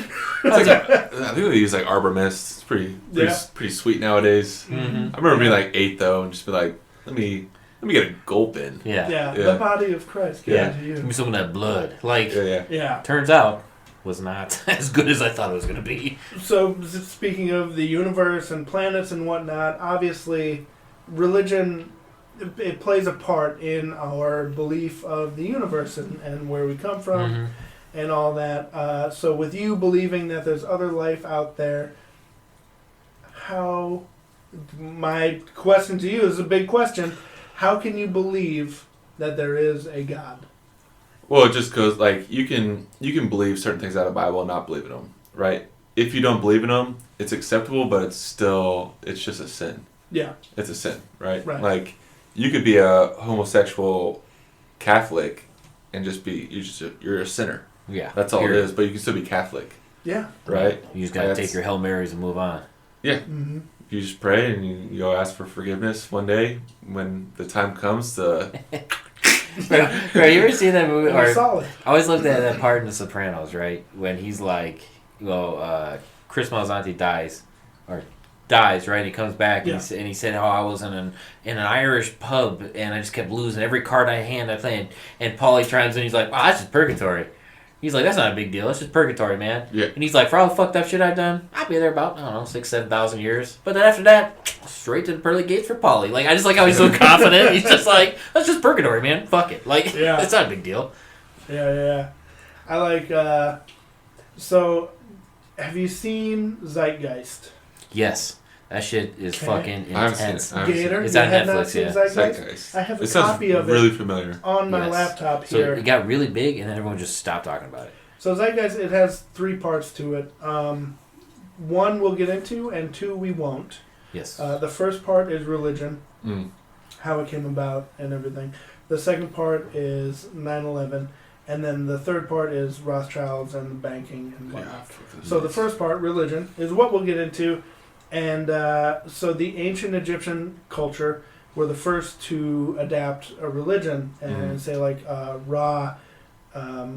It's like I think they use like Arbor Mist. It's pretty sweet nowadays. Mhm. I remember being like 8 though, and just be like, let me get a gulp in. Yeah. Yeah, Yeah. the body of Christ given Yeah. to Give you. me some of that blood. Like, Yeah. Yeah. turns out, was not as good as I thought it was gonna be. So, speaking of the universe and planets and whatnot, obviously, religion, it plays a part in our belief of the universe and where we come from Mhm. and all that. So, with you believing that there's other life out there, how, my question to you is a big question, how can you believe that there is a God? Well, it just goes like you can believe certain things out of the Bible and not believe in them, right? If you don't believe in them, it's acceptable, but it's just a sin. Yeah. It's a sin, right? Right. Like you could be a homosexual Catholic and just be you're a sinner. Yeah. That's all Period. it is. But you can still be Catholic, Yeah. right? You just gotta That's- take your Hail Marys and move on. Yeah. Mm-hmm. You just pray and you go ask for forgiveness one day when the time comes to. Right, you ever seen that movie? Or, Solid. I always looked at that part in The Sopranos, right? When he's like, Chris Malzante dies, right? He comes back Yeah. and he said, "Oh, I was in an Irish pub and I just kept losing every card I played." And Paulie chimes in, he's like, "Wow, that's just purgatory." He's like, "That's not a big deal. That's just purgatory, man." Yeah. And he's like, "For all the fucked up shit I've done, I'll be there about 6,000-7,000 years. But then after that, straight to the pearly gates for Paulie." Like, I just like how he's so confident. He's just like, "That's just purgatory, man. Fuck it. Like, Yeah. it's not a big deal." Yeah. I like, so, have you seen Zeitgeist? Yes, that shit is Okay. fucking I haven't seen intense. it. I haven't seen Gator? it. It's You on have not Netflix, seen yeah. Zeitgeist? Zeitgeist. I have a It sounds copy of really it familiar. on my Yes. laptop So here. it got really big, and then everyone just stopped talking about it. So Zeitgeist, it has 3 parts to it. 1 we'll get into, and 2 we won't. Yes. The first part is religion, Mm. how it came about and everything. The second part is 9/11, and then the third part is Rothschilds and banking and whatnot. So the first part, religion, is what we'll get into. And so the ancient Egyptian culture were the first to adapt a religion and say like Ra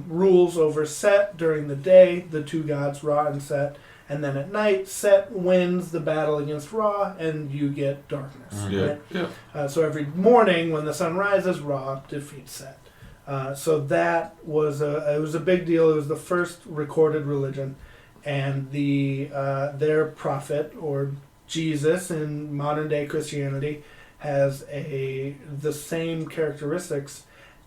rules over Set during the day, the 2 gods, Ra and Set. And then at night, Set wins the battle against Ra, and you get darkness. Mhm. Right? Yeah. So every morning when the sun rises, Ra defeats Set. So that was it was a big deal. It was the first recorded religion, and their prophet or Jesus in modern day Christianity has the same characteristics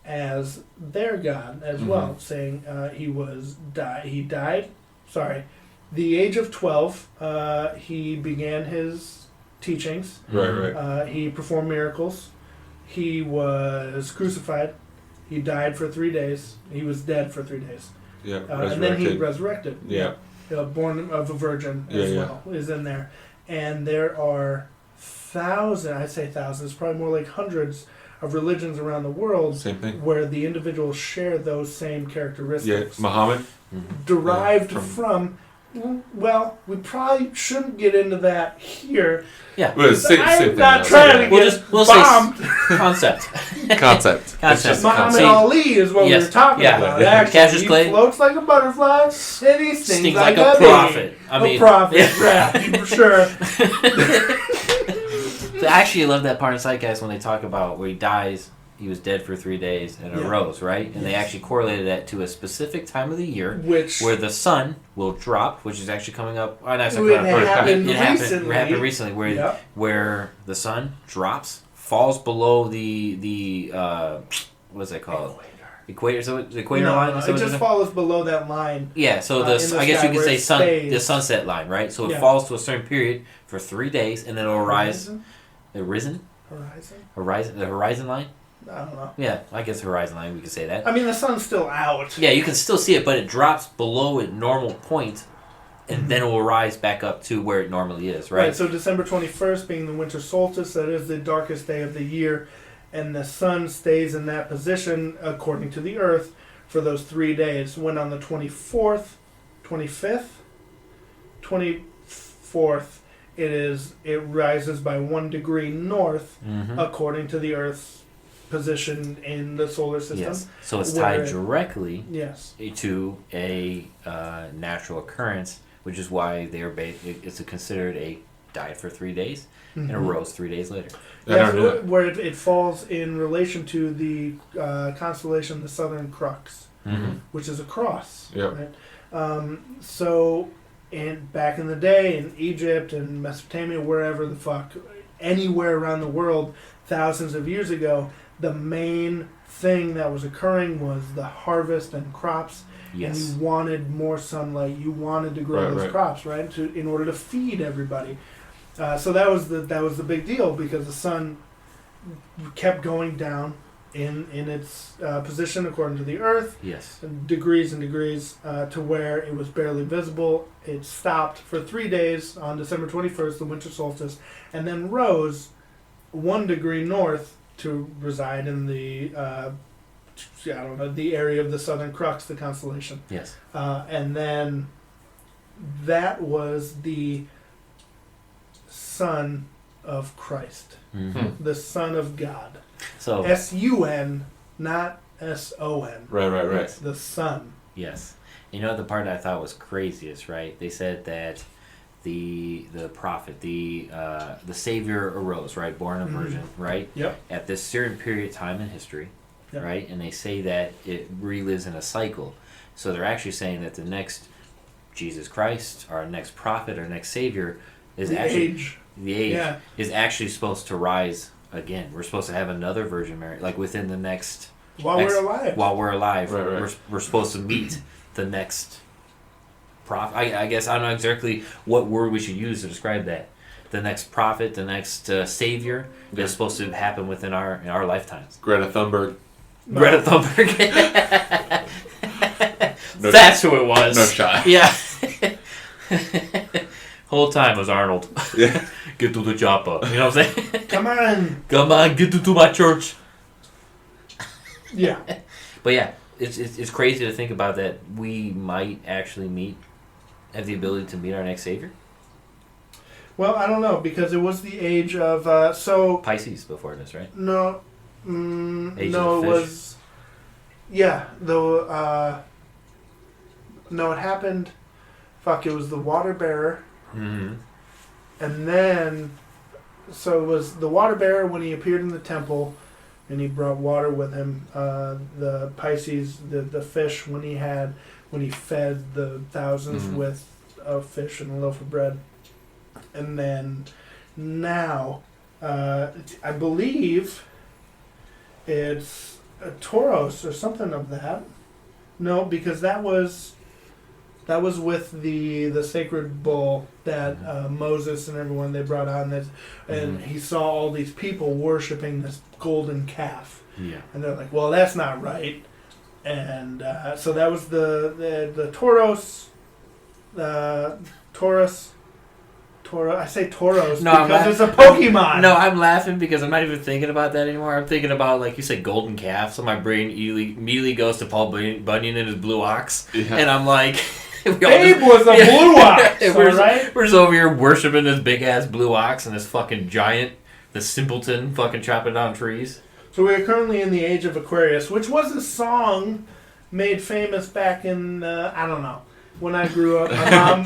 as their God as well, saying he died. Sorry, the age of 12, he began his teachings. Right. He performed miracles. He was crucified. He died for 3 days. He was dead for 3 days. Yeah. And then he resurrected. Yeah. Born of a virgin as well is in there. And there are thousands, probably more like hundreds of religions around the world. Same thing. Where the individuals share those same characteristics. Yeah. Muhammad. Derived from, well, we probably shouldn't get into that here. Yeah. Well, same I'm thing, not though. trying to get bombed. Concept. Concept. Concept. It's Muhammad Ali is what we were talking about. Actually, Cassius he Clay floats like a butterfly, and he stings like a bee. prophet. I mean, a prophet, yeah, for sure. So I actually love that part in Zeitgeist when they talk about where he dies, he was dead for 3 days and arose, right? And they actually correlated that to a specific time of the year where the sun will drop, which is actually coming up. Oh, that's it happened recently where the sun drops, falls below the what's that called? Equator. So the equator line. It just follows below that line. Yeah. So I guess you could say the sunset line, right? So it falls to a certain period for 3 days, and then it'll rise. The horizon line. I don't know. Yeah, I guess horizon line. We could say that. I mean, the sun's still out. Yeah, you can still see it, but it drops below its normal point, and then it will rise back up to where it normally is, right? Right. So December 21st being the winter solstice, that is the darkest day of the year. And the sun stays in that position, according to the Earth, for those 3 days. When on the 24th, 25th, 24th, it rises by 1 degree north, according to the Earth's position in the solar system. Yes. So it's tied directly to a natural occurrence, which is why it's considered a died for 3 days and arose 3 days later. Yeah, so where it falls in relation to the constellation, the Southern Crux, which is a cross. Yep. Right? So, back in the day, in Egypt and Mesopotamia, wherever the fuck, anywhere around the world, thousands of years ago, the main thing that was occurring was the harvest and crops. Yes. And you wanted more sunlight. You wanted to grow those crops, right? In order to feed everybody. So that was the big deal because the sun kept going down in its position according to the Earth. Yes. Degrees and degrees to where it was barely visible. It stopped for 3 days on December 21st, the winter solstice, and then rose 1 degree north to reside in the the area of the Southern Crux, the constellation. Yes. And then that was the Son of Christ, the Son of God. So S-U-N, not S-O-N. Right. It's the Son. Yes. You know the part I thought was craziest, right? They said that the prophet, the Savior arose, right? Born a virgin, right? Yep. At this certain period of time in history, right? And they say that it relives in a cycle. So they're actually saying that the next Jesus Christ, our next prophet, our next Savior, is the age is actually supposed to rise again. We're supposed to have another Virgin Mary, like within the next while we're alive. Right. We're supposed to meet the next prophet. I guess I don't know exactly what word we should use to describe that. The next prophet, the next Savior is supposed to happen within our lifetimes. Greta Thunberg. Greta Thunberg. That's who it was. No shot. Yeah. Whole time was Arnold. Yeah. Get to the chopper. You know what I'm saying? Come on, get to my church. Yeah. But yeah, it's crazy to think about that we might actually have the ability to meet our next Savior. Well, I don't know because it was the age of Pisces before this, right? No, Age no, of the it fish. was. Yeah, though. No, it happened. Fuck, it was the water bearer. Mm-hmm. And then, so it was the water bearer when he appeared in the temple, and he brought water with him. The Pisces, the fish when he fed the thousands with a fish and a loaf of bread. And then now, I believe it's a Tauros or something of that. No, because that was That was with the sacred bull that Moses and everyone they brought on this, and he saw all these people worshiping this golden calf. Yeah. And they're like, well, that's not right. And so that was the Tauros, Taurus. I say Tauros because it's a Pokemon. No, I'm laughing because I'm not even thinking about that anymore. I'm thinking about, like you said, golden calf, so my brain immediately goes to Paul Bunyan and his blue ox. Yeah. And I'm like... Babe was a blue ox, we're just over here worshiping this big-ass blue ox and this fucking giant, the simpleton fucking chopping down trees. So we are currently in the age of Aquarius, which was a song made famous back in, I don't know, when I grew up.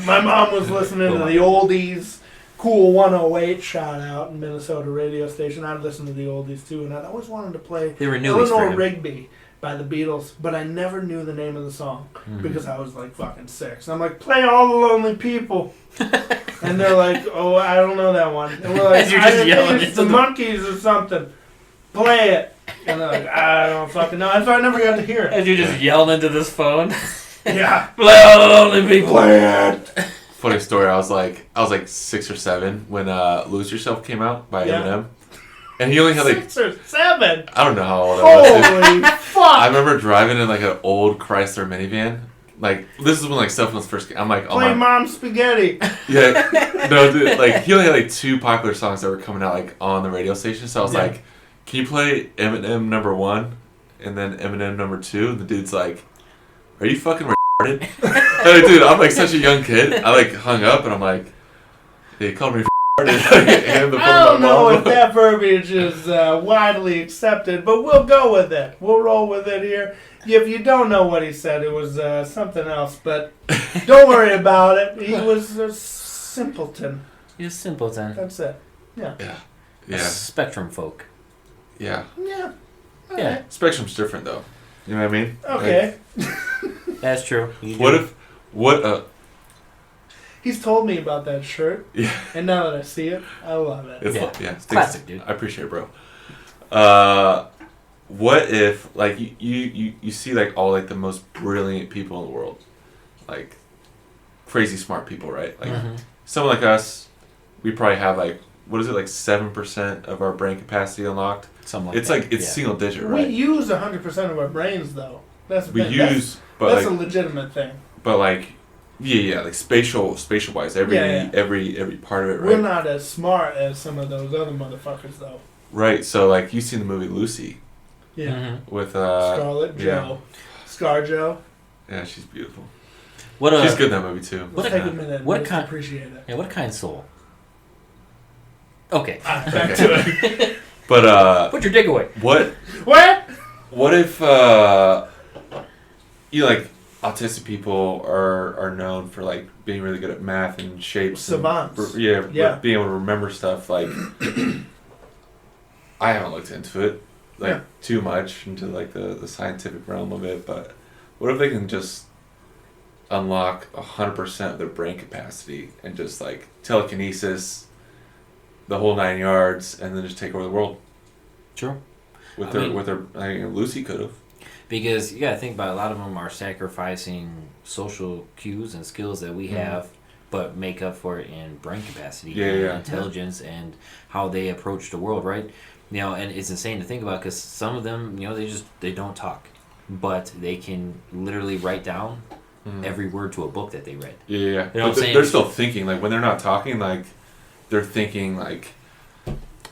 My mom was listening to the oldies, Cool 108, shout out, in Minnesota radio station. I'd listen to the oldies too, and I always wanted to play Eleanor Rigby by the Beatles, but I never knew the name of the song because I was like fucking 6. And I'm like, play All the Lonely People. And they're like, oh, I don't know that one. And we're like, you're just yelling it's the Monkees or something. Play it. And they're like, I don't fucking know. And so I never got to hear it. As you're just yelling into this phone. Yeah. Play All the Lonely People. Play it. Funny story, I was like 6 or 7 when Lose Yourself came out by Eminem. And he only had 6 or 7. I don't know how old I was. Holy fuck! I remember driving in like an old Chrysler minivan. Like this is when like cell phones first came. I'm like, play Mom Spaghetti. Yeah, no, dude, like he only had like 2 popular songs that were coming out like on the radio station. So I was like, can you play Eminem number 1 and then Eminem number 2? And the dude's like, are you fucking retarded? Like, dude, I'm like such a young kid. I like hung up and I'm like, they called me. I don't know if that verbiage is widely accepted, but we'll go with it. We'll roll with it here. If you don't know what he said, it was something else, but don't worry about it. He was a simpleton. He's a simpleton. That's it. Yeah. Yeah. Spectrum folk. Yeah. Yeah. Yeah. Right. Spectrum's different though. You know what I mean? Okay. Like, that's true. He's told me about that shirt. Yeah. And now that I see it, I love it. It's classic, dude. I appreciate it, bro. What if like you see like all like the most brilliant people in the world, like crazy smart people, right? Like someone like us, we probably have like what is it like 7% of our brain capacity unlocked? Something like it's that. like it's single digit, right? We use 100% of our brains though. That's the thing. That's like, a legitimate thing. But like. Yeah, like spatial wise, every part of it, right? We're not as smart as some of those other motherfuckers, though. Right. So, like, you've seen the movie Lucy. Yeah. With Scarlett Joe, ScarJo. Yeah, she's beautiful. She's good in that movie too. Let's take a minute. What kind? Appreciate it. Yeah. What kind of soul? Okay. Back to it. But put your dick away. What? What if you like? Autistic people are known for like being really good at math and shapes. Savants. Being able to remember stuff. Like, I haven't looked into it too much into like the scientific realm of it. But what if they can just unlock 100% of their brain capacity and just like telekinesis, the whole 9 yards, and then just take over the world? Sure. With their Lucy could have. Because you gotta think about it, a lot of them are sacrificing social cues and skills that we have, but make up for it in brain capacity, intelligence, and how they approach the world, right? You know, and it's insane to think about because some of them, you know, they don't talk, but they can literally write down every word to a book that they read. Yeah. You know but what I'm saying? They're still thinking like when they're not talking, like they're thinking like.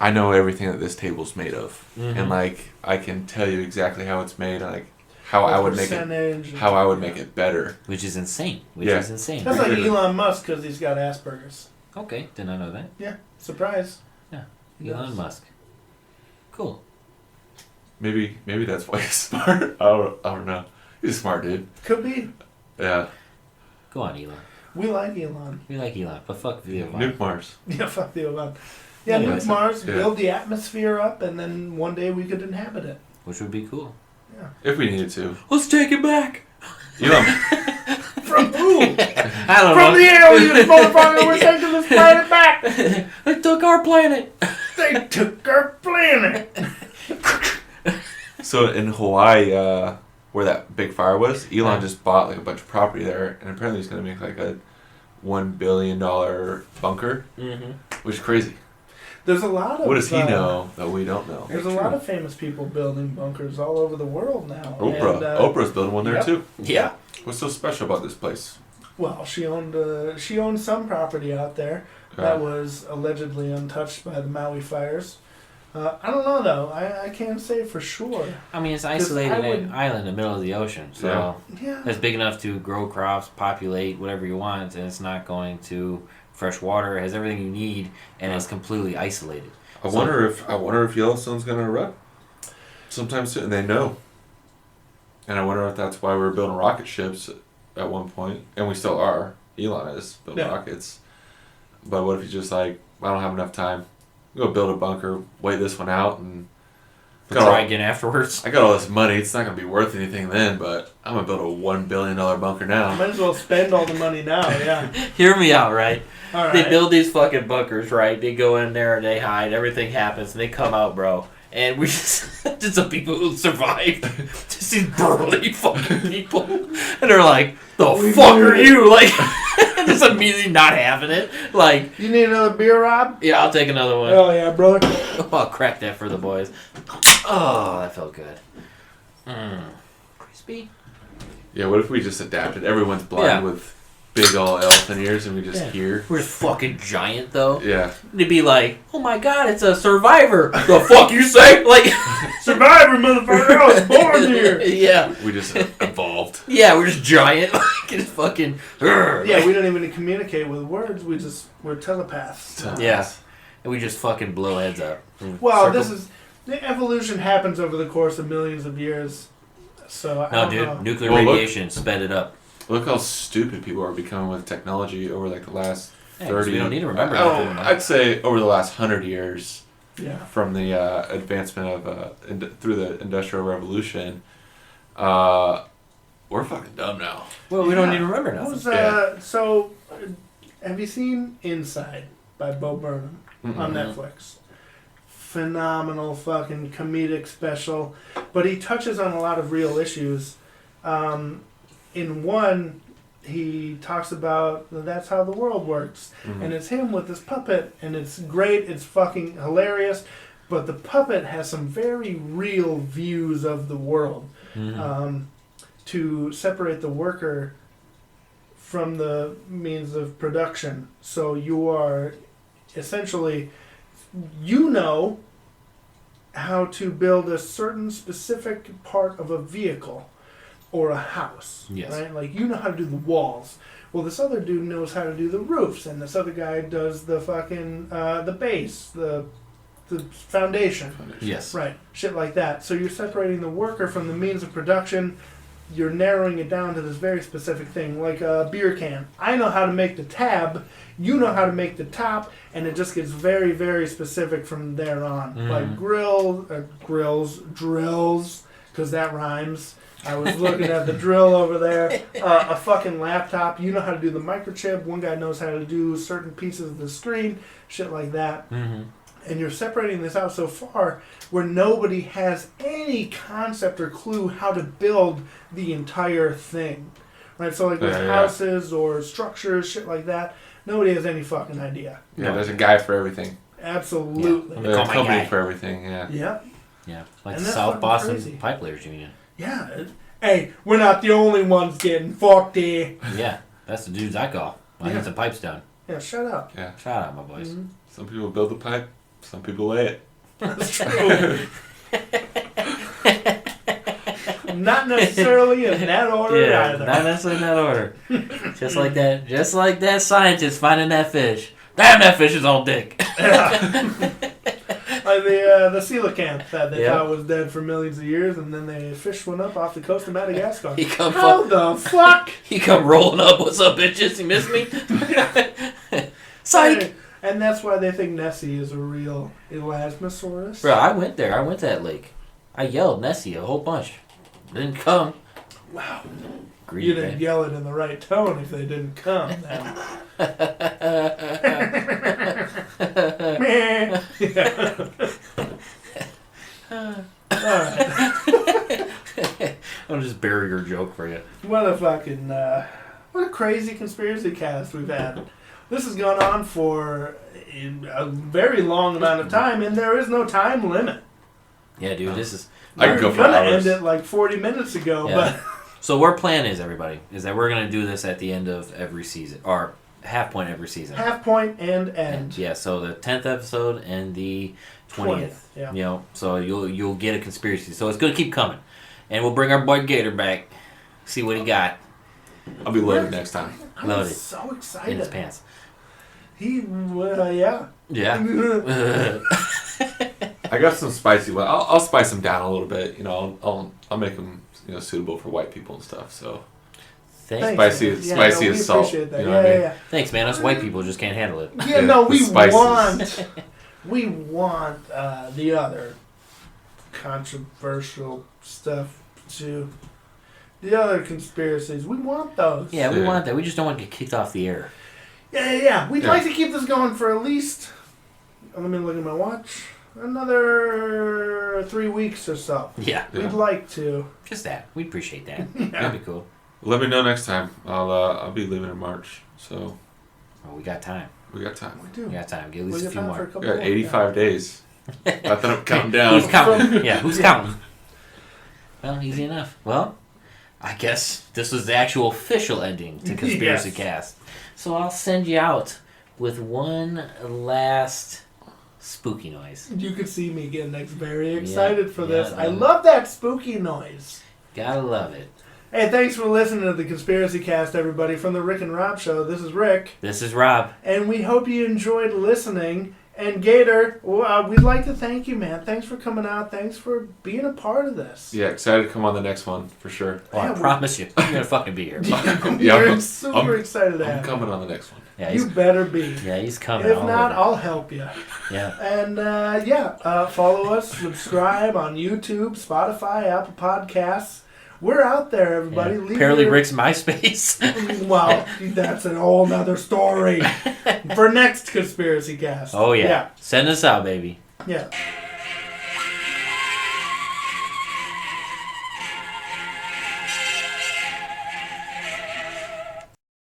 I know everything that this table's made of, and like I can tell you exactly how it's made, and like how I would make it better. Which is insane. Is insane. That's like Elon Musk because he's got Asperger's. Okay, did not know that. Yeah, surprise. Yeah, Elon Musk. Cool. Maybe that's why he's smart. I don't know. He's a smart dude. Could be. Yeah. Go on, Elon. We like Elon. We like Elon, but fuck the Elon. Nuke Mars. Yeah, fuck the Elon. Yeah, nuke Mars, build the atmosphere up, and then one day we could inhabit it. Which would be cool. Yeah. If we needed to. Let's take it back. Elon. From who? I don't know. From the aliens, motherfucker, we're taking this planet back. They took our planet. They took our planet. So in Hawaii, where that big fire was. Elon just bought like a bunch of property there, and apparently he's going to make like a $1 billion bunker, which is crazy. There's a lot of... What does he know that we don't know? There's a lot of famous people building bunkers all over the world now. Oprah. And, Oprah's building one there too. Yeah. What's so special about this place? Well, she owned some property out there that was allegedly untouched by the Maui fires. I don't know though. I can't say for sure. I mean, it's isolated island in the middle of the ocean, so it's big enough to grow crops, populate whatever you want, and it's not going to fresh water. It has everything you need, and it's completely isolated. I wonder if Yellowstone's going to erupt sometime soon. And they know. And I wonder if that's why we were building rocket ships at one point, and we still are. Elon is building rockets. But what if he's just like, I don't have enough time. I'm going to build a bunker, wait this one out, and try again afterwards. I got all this money. It's not going to be worth anything then, but I'm going to build a $1 billion bunker now. Might as well spend all the money now, yeah. Hear me out, right? All right. They build these fucking bunkers, right? They go in there and they hide. Everything happens, and they come out, bro. And we just some people who survived. Just these burly fucking people. And they're like, the fuck are you? Like, just immediately not having it. Like, you need another beer, Rob? Yeah, I'll take another one. Oh, yeah, brother. I'll crack that for the boys. Oh, that felt good. Crispy. Yeah, what if we just adapted? Everyone's blind with big old elephant ears and we just hear. We're just fucking giant, though. Yeah. They'd be like, oh my god, it's a survivor. The fuck you say? Like, survivor, motherfucker. I was born here. Yeah. We just evolved. Yeah, we're just giant. Like, it's fucking. Yeah, we don't even communicate with words. We're telepaths. Yeah. And we just fucking blow heads up. Well, the evolution happens over the course of millions of years. So I don't know. Nuclear radiation sped it up. Look how stupid people are becoming with technology over like the last 30. We don't need to remember I'd say over the last 100 years. Yeah. From the advancement of through the Industrial Revolution, we're fucking dumb now. Well, we don't need to remember now. So, have you seen Inside by Bo Burnham on Netflix? Phenomenal fucking comedic special, but he touches on a lot of real issues. In one, he talks about that's how the world works, and it's him with this puppet, and it's great, it's fucking hilarious, but the puppet has some very real views of the world. To separate the worker from the means of production. So you are essentially, you know how to build a certain specific part of a vehicle or a house, right? Like, you know how to do the walls. Well, this other dude knows how to do the roofs, and this other guy does the fucking, the base, the foundation. Yes. Right. Shit like that. So you're separating the worker from the means of production. You're narrowing it down to this very specific thing, like a beer can. I know how to make the tab, you know how to make the top, and it just gets very, very specific from there on. Like drills, because that rhymes. I was looking at the drill over there. A fucking laptop, you know how to do the microchip. One guy knows how to do certain pieces of the screen, shit like that. And you're separating this out so far where nobody has any concept or clue how to build the entire thing. Right? So like with houses or structures, shit like that, nobody has any fucking idea. Yeah, there's a guy for everything. Absolutely. Yeah. There's a company for everything, Yeah. Yeah, like the South Boston Pipe Layers Union. Yeah. Hey, we're not the only ones getting fucked here. Yeah, that's the dudes I call. I need some pipes done. Yeah, shut up. Yeah. Shut up, my boys. Some people build the pipe, some people lay it. That's true. Not necessarily in that order either. Not necessarily in that order. Just like that scientist finding that fish. Damn, that fish is all dick. Like the coelacanth that they thought was dead for millions of years, and then they fished one up off the coast of Madagascar. How the fuck? He come rolling up. What's up, bitches? You miss me? Psych. And that's why they think Nessie is a real Elasmosaurus. Bro, I went there. I went to that lake. I yelled Nessie a whole bunch. Didn't come. Wow. Greedy, you didn't yell it in the right tone if they didn't come. I'm just barely what a crazy conspiracy cast we've had. This has gone on for a very long amount of time, and there is no time limit. Yeah, dude, this is... I could go for gonna hours. end it like 40 minutes ago, Yeah. but So our plan is, everybody, is that we're going to do this at the end of every season, or half point every season. half point and end. Yeah, so the 10th episode and the 20th. Yeah. You know, so you'll get a conspiracy. So it's going to keep coming. And we'll bring our boy Gator back, see what he got I'll be loaded next time. I'm Loaded. so in his excited. pants. Yeah. Yeah. I got some spicy ones. I'll spice them down a little bit. You know, I'll make them suitable for white people and stuff. So Thanks. Spicy- man. spicy we as salt, appreciate that. you know what I mean? Yeah. Thanks, man. Us white people just can't handle it. Yeah, no, the we spices. want the other controversial stuff too. The other conspiracies, we want those. Yeah, we Yeah. want that. We just don't want to get kicked off the air. Yeah. We'd Yeah. like to keep this going for at least, let me look at my watch, another 3 weeks or so. Yeah, Yeah. We'd like to. just that. We appreciate that. Yeah. That'd be cool. Let me know next time. I'll be leaving in March, so Oh, we got time. we got time. We do. We got time. Get at We least a got few time for a more. couple We got more. 85 days. Not that I'm counting down. Who's counting? Yeah, who's counting? Well, easy enough. Well, I guess this was the actual official ending to Conspiracy Yes. Cast. So I'll send you out with one last spooky noise. You can see me getting very excited for this. yeah. I love that spooky noise. Gotta love it. Hey, thanks for listening to the Conspiracy Cast, everybody. From the Rick and Rob Show, this is Rick. This is Rob. And we hope you enjoyed listening. And Gator, we'd like to thank you, man. Thanks for coming out. Thanks for being a part of this. Yeah, excited to come on the next one for sure. Oh, Yeah, I promise you, you're gonna fucking be here. We're I'm- super excited to I'm have you. coming on the next one. Yeah, You he's, better be. yeah, he's coming. If all not, over. I'll help you. Yeah. And follow us, subscribe on YouTube, Spotify, Apple Podcasts. We're out there, everybody. Yeah. Leave Apparently, your- Rick's MySpace. Well, that's a whole nother story for next Conspiracy Cast. Oh yeah. Send us out, baby. Yeah.